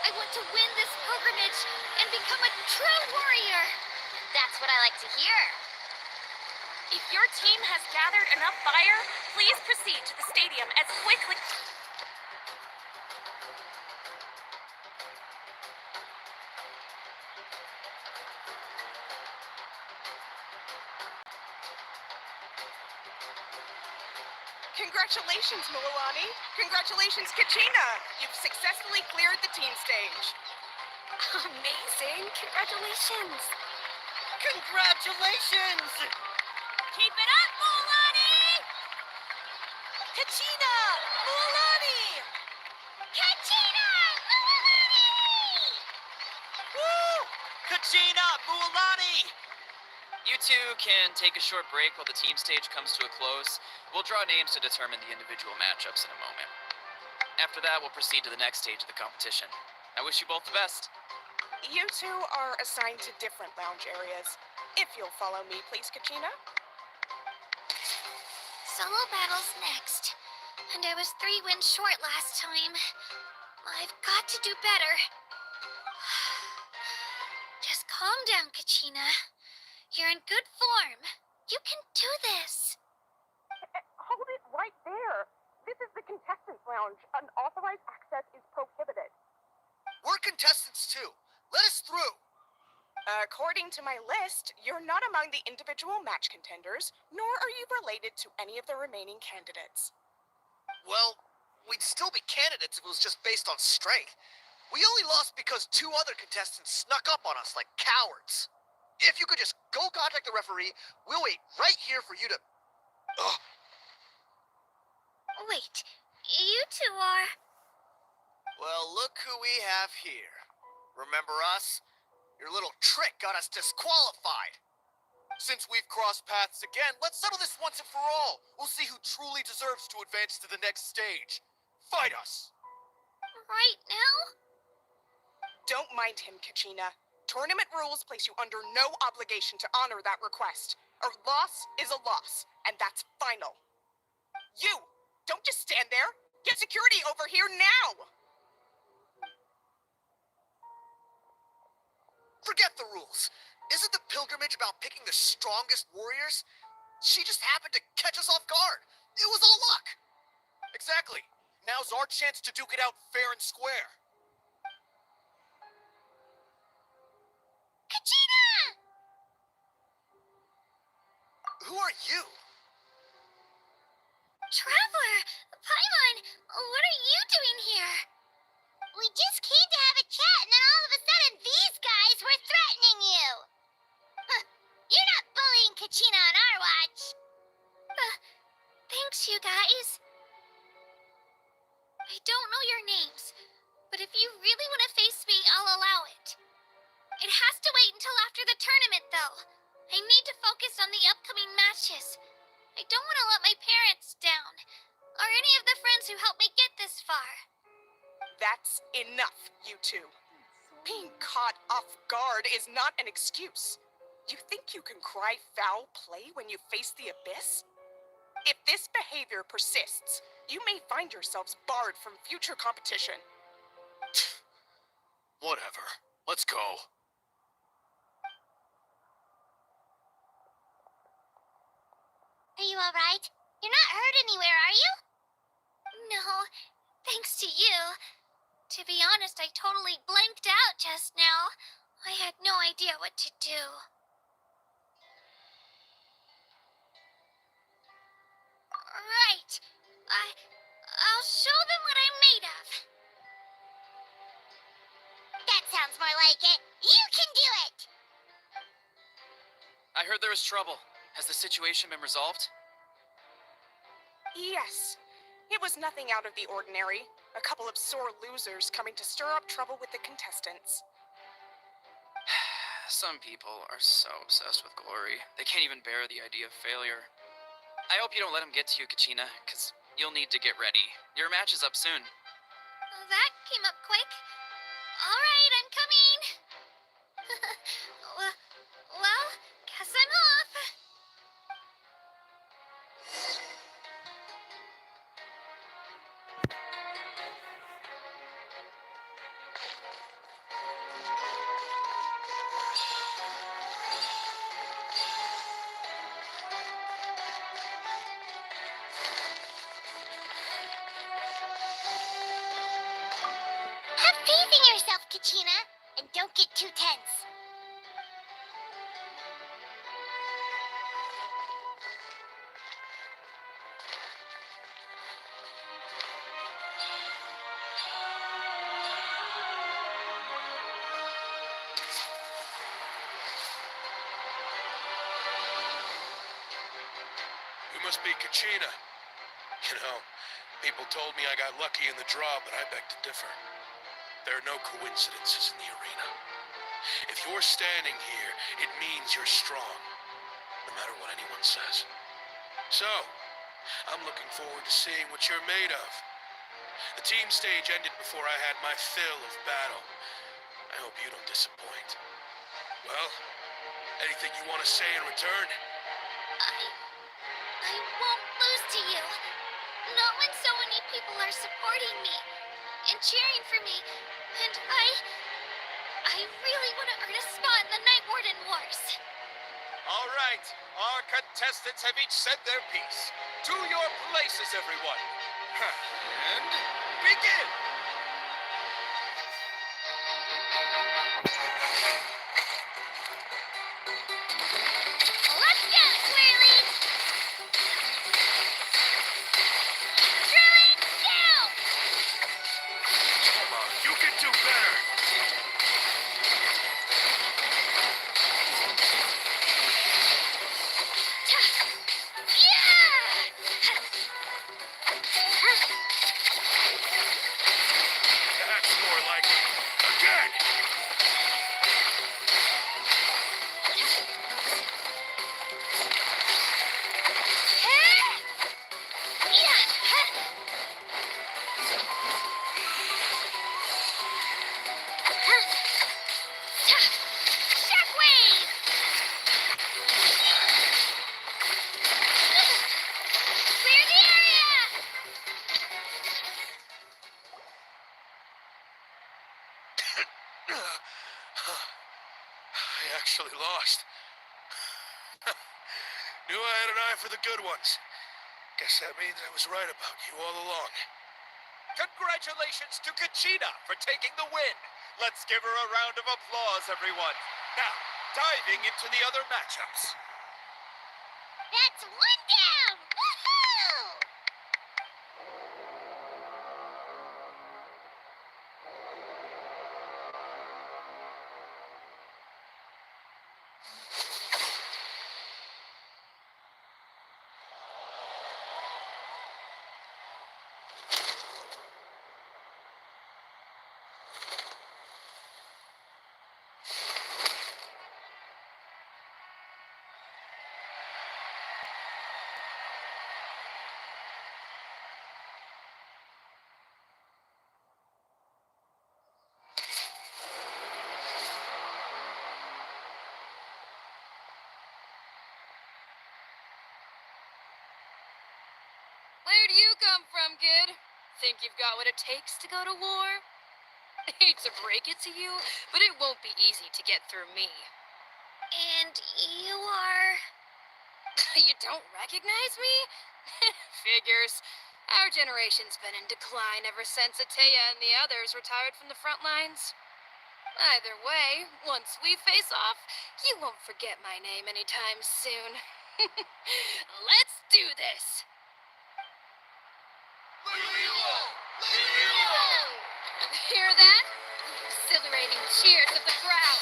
I want to win this pilgrimage and become a true warrior. That's what I like to hear. If your team has gathered enough fire, please proceed to the stadium as quickly. Congratulations, Milani. Congratulations, Kachina. You've successfully cleared the team stage. Amazing. Congratulations. Congratulations! Keep it up, Milani! Kachina! Mualani! Kachina! Milani! Woo! Kachina! Mualani! You two can take a short break while the team stage comes to a close. We'll draw names to determine the individual matchups in a moment. After that, we'll proceed to the next stage of the competition. I wish you both the best. You two are assigned to different lounge areas. If you'll follow me, please, Kachina. Solo battle's next. And I was 3 wins short last time. I've got to do better. Just calm down, Kachina. You're in good form. You can do this. Hold it right there. This is the contestants' lounge. Unauthorized access is prohibited. We're contestants too. Let us through. According to my list, you're not among the individual match contenders, nor are you related to any of the remaining candidates. Well, we'd still be candidates if it was just based on strength. We only lost because 2 other contestants snuck up on us like cowards. If you could just go contact the referee, we'll wait right here for you to... Ugh. Wait, you two are... Well, look who we have here. Remember us? Your little trick got us disqualified. Since we've crossed paths again, let's settle this once and for all. We'll see who truly deserves to advance to the next stage. Fight us! right now? Don't mind him, Kachina. Tournament rules place you under no obligation to honor that request. A loss is a loss, and that's final. You! Don't just stand there! Get security over here now! Forget the rules. Isn't the pilgrimage about picking the strongest warriors? She just happened to catch us off guard. It was all luck. Exactly. Now's our chance to duke it out fair and square. Kachina! Who are you? Traveler! Paimon! What are you doing here? We just came to have a chat, and then all of a sudden these guys were threatening you! Huh. You're not bullying Kachina on our watch! Thanks, you guys. I don't know your names, but if you really want to face me, I'll allow it. It has to wait until after the tournament, though. I need to focus on the upcoming matches. I don't want to let my parents down, or any of the friends who helped me get this far. That's enough, you two. Being caught off guard is not an excuse. You think you can cry foul play when you face the abyss? If this behavior persists, you may find yourselves barred from future competition. Whatever. Let's go. Are you alright? You're not hurt anywhere, are you? No, thanks to you. To be honest, I totally blanked out just now. I had no idea what to do. Right. I'll show them what I'm made of. That sounds more like it. You can do it! I heard there was trouble. Has the situation been resolved? Yes. It was nothing out of the ordinary. A couple of sore losers coming to stir up trouble with the contestants. Some people are so obsessed with glory, they can't even bear the idea of failure. I hope you don't let him get to you, Kachina, because you'll need to get ready. Your match is up soon. Well, that came up quick. All right, I'm coming. well, guess I'm off. Have faith in yourself, Kachina, and don't get too tense. You must be Kachina. You know, people told me I got lucky in the draw, but I beg to differ. There are no coincidences in the arena. If you're standing here, it means you're strong, no matter what anyone says. So, I'm looking forward to seeing what you're made of. The team stage ended before I had my fill of battle. I hope you don't disappoint. Well, anything you want to say in return? I won't lose to you. Not when so many people are supporting me and cheering for me. And I really want to earn a spot in the Night Warden Wars. All right, our contestants have each said their piece. To your places, everyone. And begin! Let's go, Swirly! Drilling down! Come on, you can do better! That's more like it. Again! Shockwave! Clear the area! I actually lost. Knew I had an eye for the good ones. Guess that means I was right about you all along. Congratulations to Kachina for taking the win. Let's give her a round of applause, everyone. Now, diving into the other matchups. That's one down! Woohoo! Where do you come from, kid? Think you've got what it takes to go to war? Hate to break it to you, but it won't be easy to get through me. And you are... You don't recognize me? Figures. Our generation's been in decline ever since Ateya and the others retired from the front lines. Either way, once we face off, you won't forget my name anytime soon. Let's do this! Hear that? Exhilarating cheers of the crowd.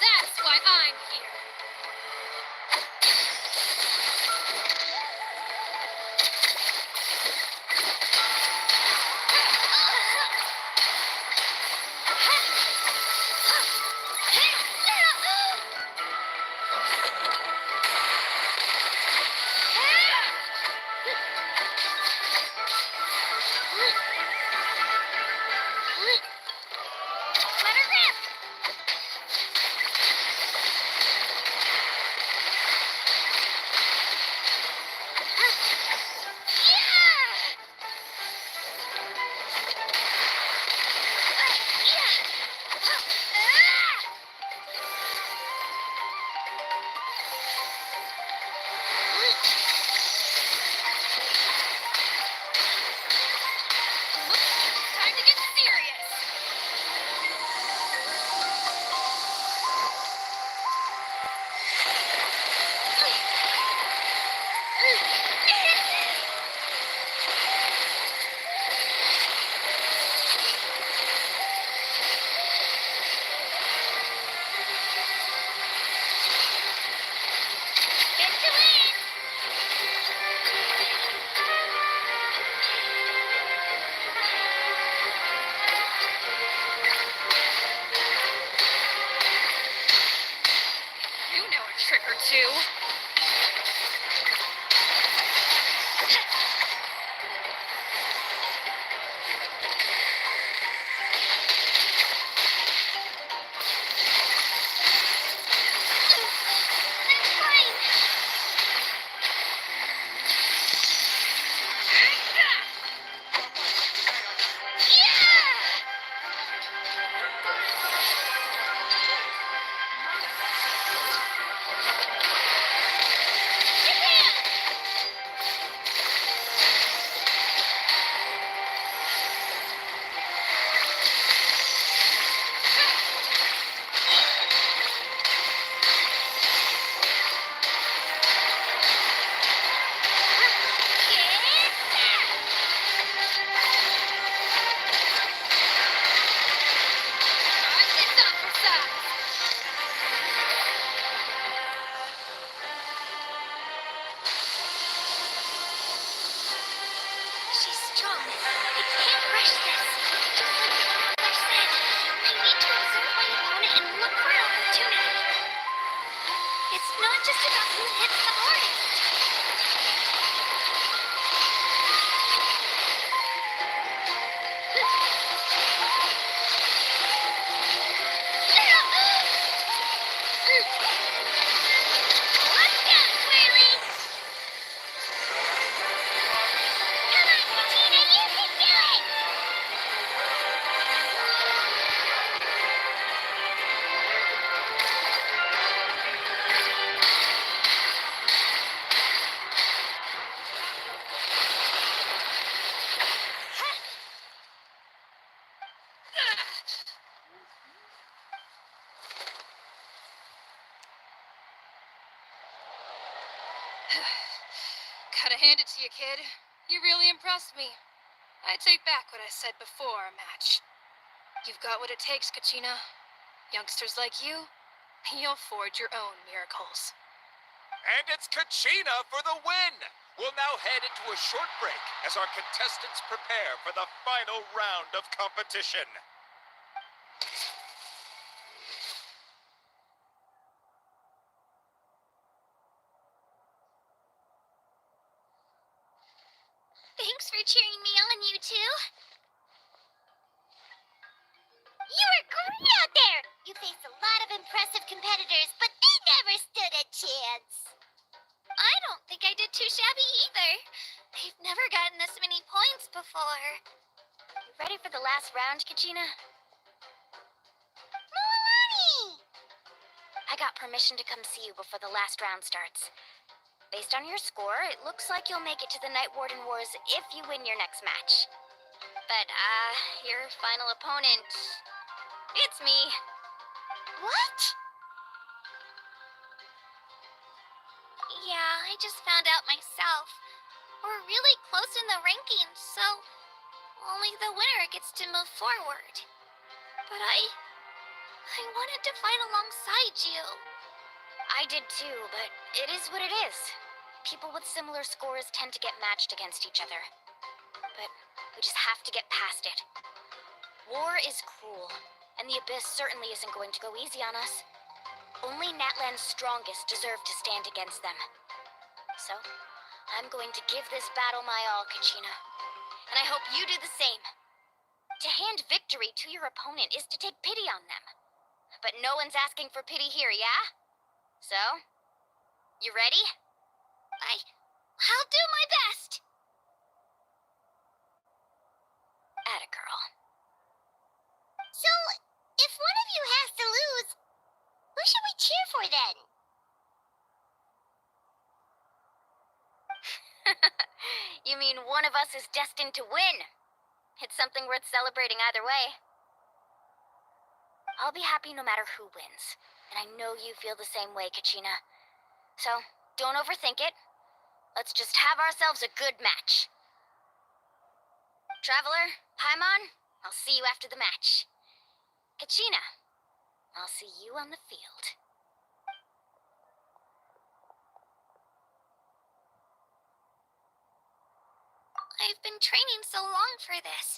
That's why I'm here. or two. She's strong. I can't rush this. Just like my father said, I need to observe my opponent and look for an opportunity. It's not just about who hits the hardest. Let's go, Twirly! Come on, Kachina, you can do it! Gotta hand it to you, kid. You really impressed me. I take back what I said before our match. You've got what it takes, Kachina. Youngsters like you, you'll forge your own miracles. And it's Kachina for the win! We'll now head into a short break as our contestants prepare for the final round of competition. Thanks for cheering me on, you two. You were great out there! You faced a lot of impressive competitors, but they never stood a chance. I don't think I did too shabby either. They've never gotten this many points before. You ready for the last round, Kachina? Milani! I got permission to come see you before the last round starts. Based on your score, it looks like you'll make it to the Night Warden Wars if you win your next match. But, your final opponent... It's me. What? Yeah, I just found out myself. We're really close in the rankings, so only the winner gets to move forward. But I wanted to fight alongside you. I did too, but it is what it is. People with similar scores tend to get matched against each other. But we just have to get past it. War is cruel, and the Abyss certainly isn't going to go easy on us. Only Natland's strongest deserve to stand against them. So, I'm going to give this battle my all, Kachina. And I hope you do the same. To hand victory to your opponent is to take pity on them. But no one's asking for pity here, yeah? So, you ready? I'll do my best. Atta girl. So, if one of you has to lose, who should we cheer for then? You mean one of us is destined to win? It's something worth celebrating either way. I'll be happy no matter who wins, and I know you feel the same way, Kachina. So, don't overthink it. Let's just have ourselves a good match. Traveler, Paimon, I'll see you after the match. Kachina, I'll see you on the field. I've been training so long for this,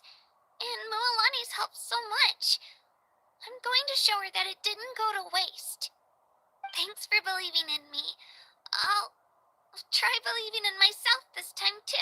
and Moalani's helped so much. I'm going to show her that it didn't go to waste. Thanks for believing in me. I'll try believing in myself this time, too.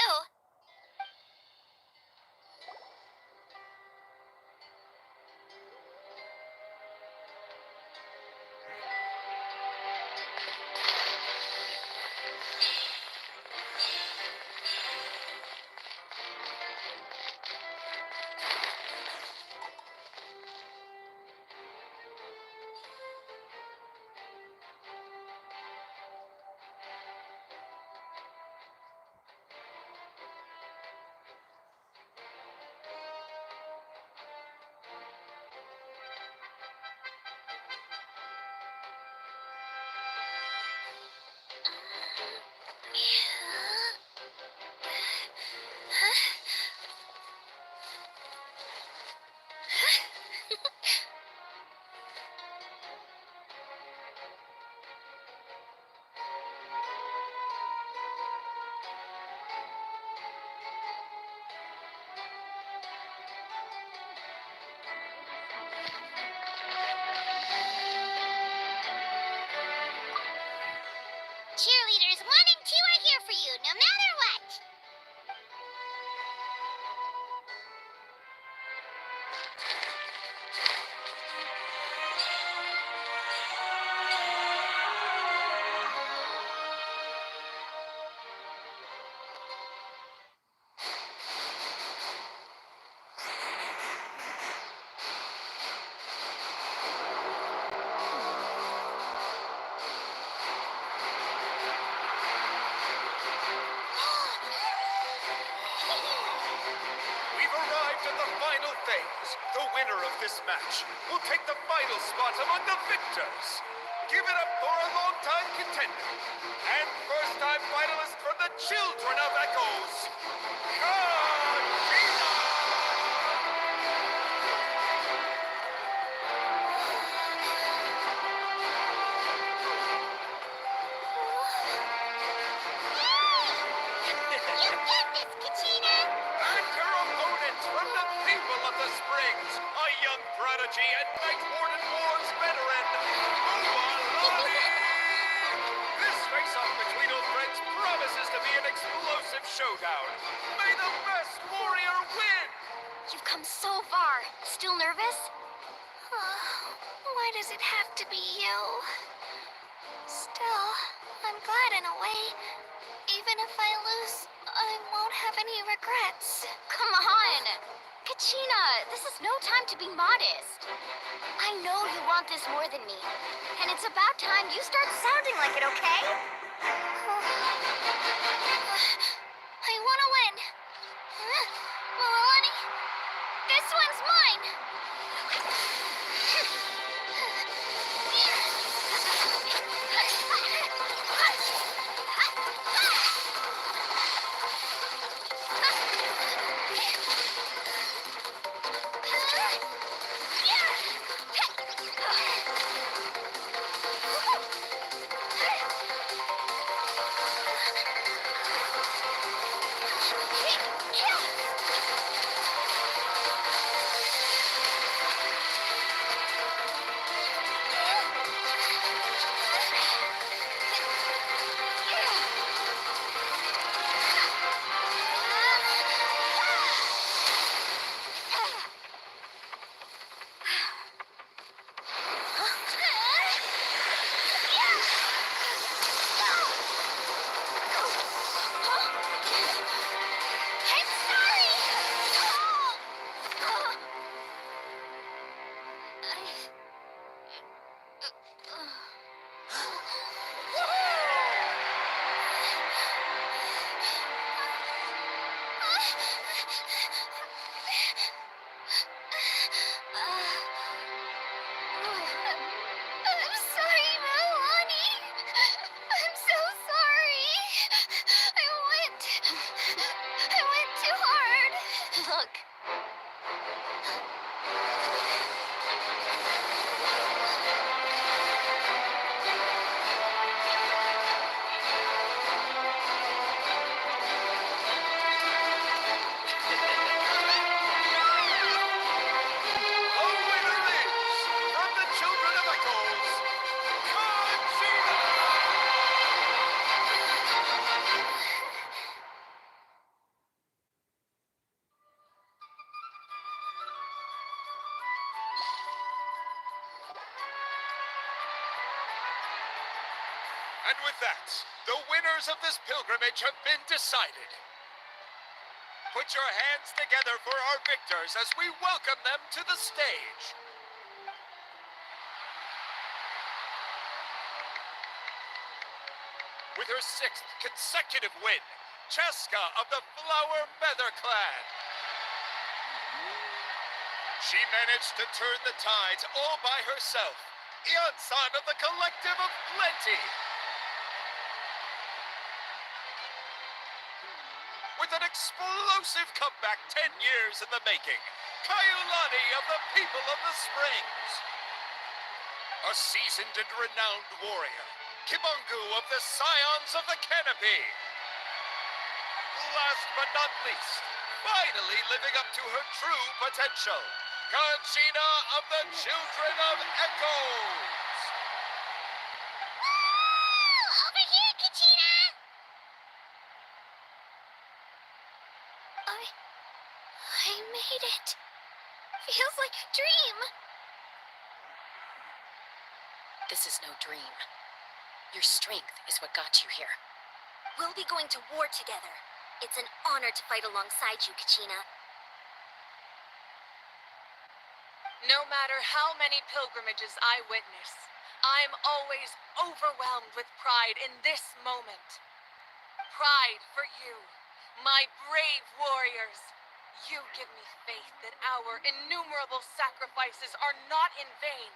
Cheerleaders 1 and 2 are here for you, no matter what. We've arrived at the final phase. The winner of this match will take the final spot among the victors. Give it up for a long-time contender and first-time finalist from the Children of Echoes, Kachina! You get this, Kachina! And her opponent from the people of the Springs, a young prodigy and Night Warden Wars veteran, Mualani! This face-off between old friends promises to be an explosive showdown. May the best warrior win! You've come so far. Still nervous? Why does it have to be you? Still, I'm glad in a way. Even if I lose, I won't have any regrets. Come on! Kachina, this is no time to be modest. I know you want this more than me. And it's about time you start sounding like it, okay? I want to win. Milani, this one's mine. with that, the winners of this pilgrimage have been decided. Put your hands together for our victors as we welcome them to the stage. With her 6th consecutive win, Cheska of the Flower Feather Clan. She managed to turn the tides all by herself. Ian-san of the Collective of Plenty. With an explosive comeback 10 years in the making, Kayulani of the People of the Springs. A seasoned and renowned warrior, Kimongu of the Scions of the Canopy. Last but not least, finally living up to her true potential, Kachina of the Children of Echoes. Woo! Over here, Kachina! I made it. Feels like a dream. This is no dream. Your strength is what got you here. We'll be going to war together. It's an honor to fight alongside you, Kachina. No matter how many pilgrimages I witness, I'm always overwhelmed with pride in this moment. Pride for you, my brave warriors. You give me faith that our innumerable sacrifices are not in vain,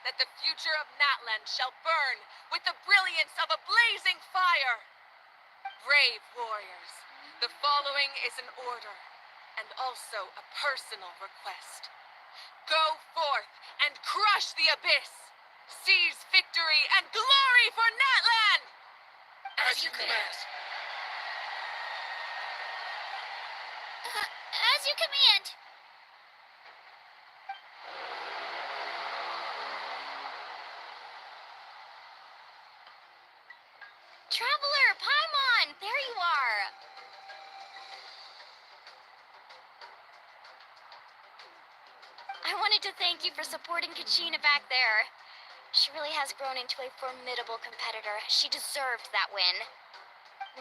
that the future of Natland shall burn with the brilliance of a blazing fire. Brave warriors, the following is an order, and also a personal request. Go forth and crush the abyss! Seize victory and glory for Natland! As you command. As you command. Traveler, Paimon, there you are. I wanted to thank you for supporting Kachina back there. She really has grown into a formidable competitor. She deserved that win.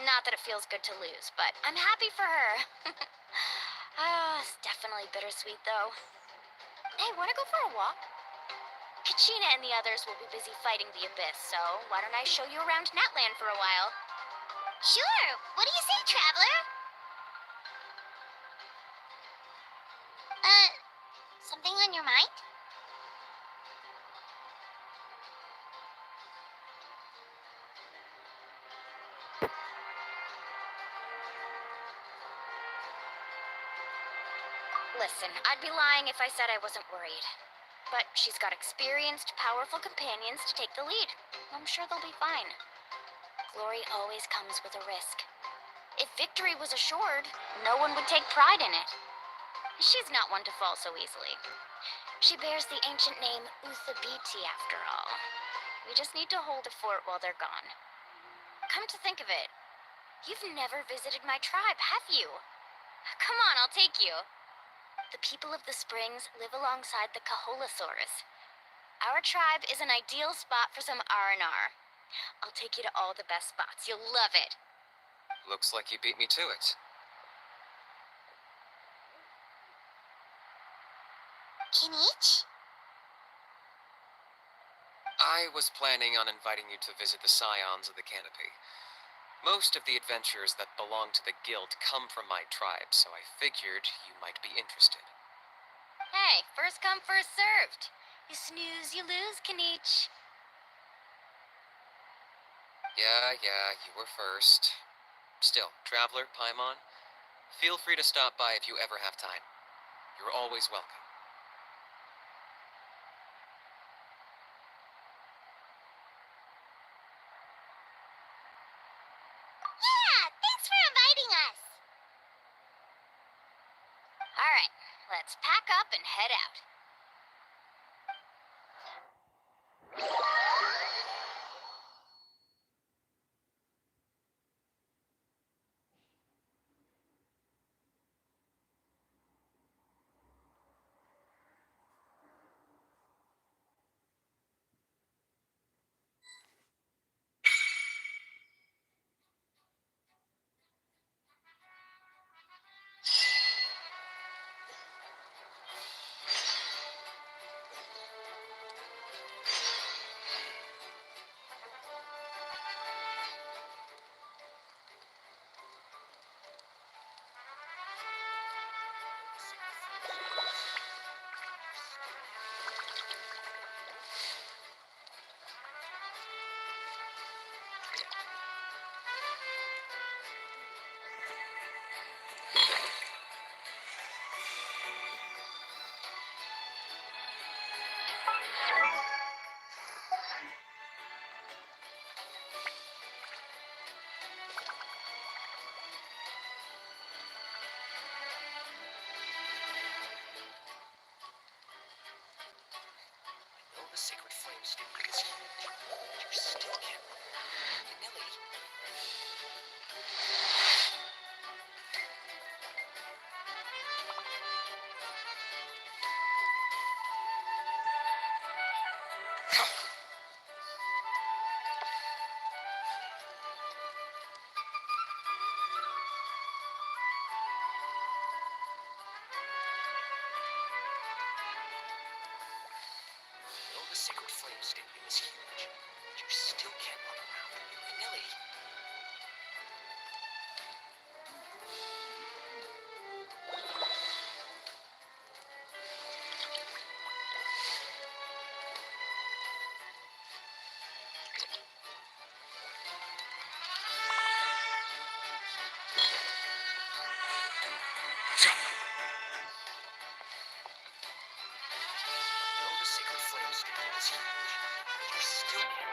Not that it feels good to lose, but I'm happy for her. It's definitely bittersweet, though. Hey, wanna go for a walk? Kachina and the others will be busy fighting the Abyss, so why don't I show you around Natland for a while? Sure. What do you say, traveler? Something on your mind? Listen, I'd be lying if I said I wasn't worried. But she's got experienced, powerful companions to take the lead. I'm sure they'll be fine. Glory always comes with a risk. If victory was assured, no one would take pride in it. She's not one to fall so easily. She bears the ancient name Uthabiti, after all. We just need to hold the fort while they're gone. Come to think of it, you've never visited my tribe, have you? Come on, I'll take you. The people of the Springs live alongside the Kaholasaurus. Our tribe is an ideal spot for some R&R. I'll take you to all the best spots. You'll love it. Looks like you beat me to it. Kinich? I was planning on inviting you to visit the Scions of the Canopy. Most of the adventurers that belong to the guild come from my tribe, so I figured you might be interested. Hey, first come, first served. You snooze, you lose, Kinich. Yeah, you were first. Still, Traveler, Paimon, feel free to stop by if you ever have time. You're always welcome. Yeah, thanks for inviting us. All right, let's pack up and head out. sacred flame stadium is huge, but you still can't run around willy-nilly. Though the sacred flame stadium is huge, but you still can't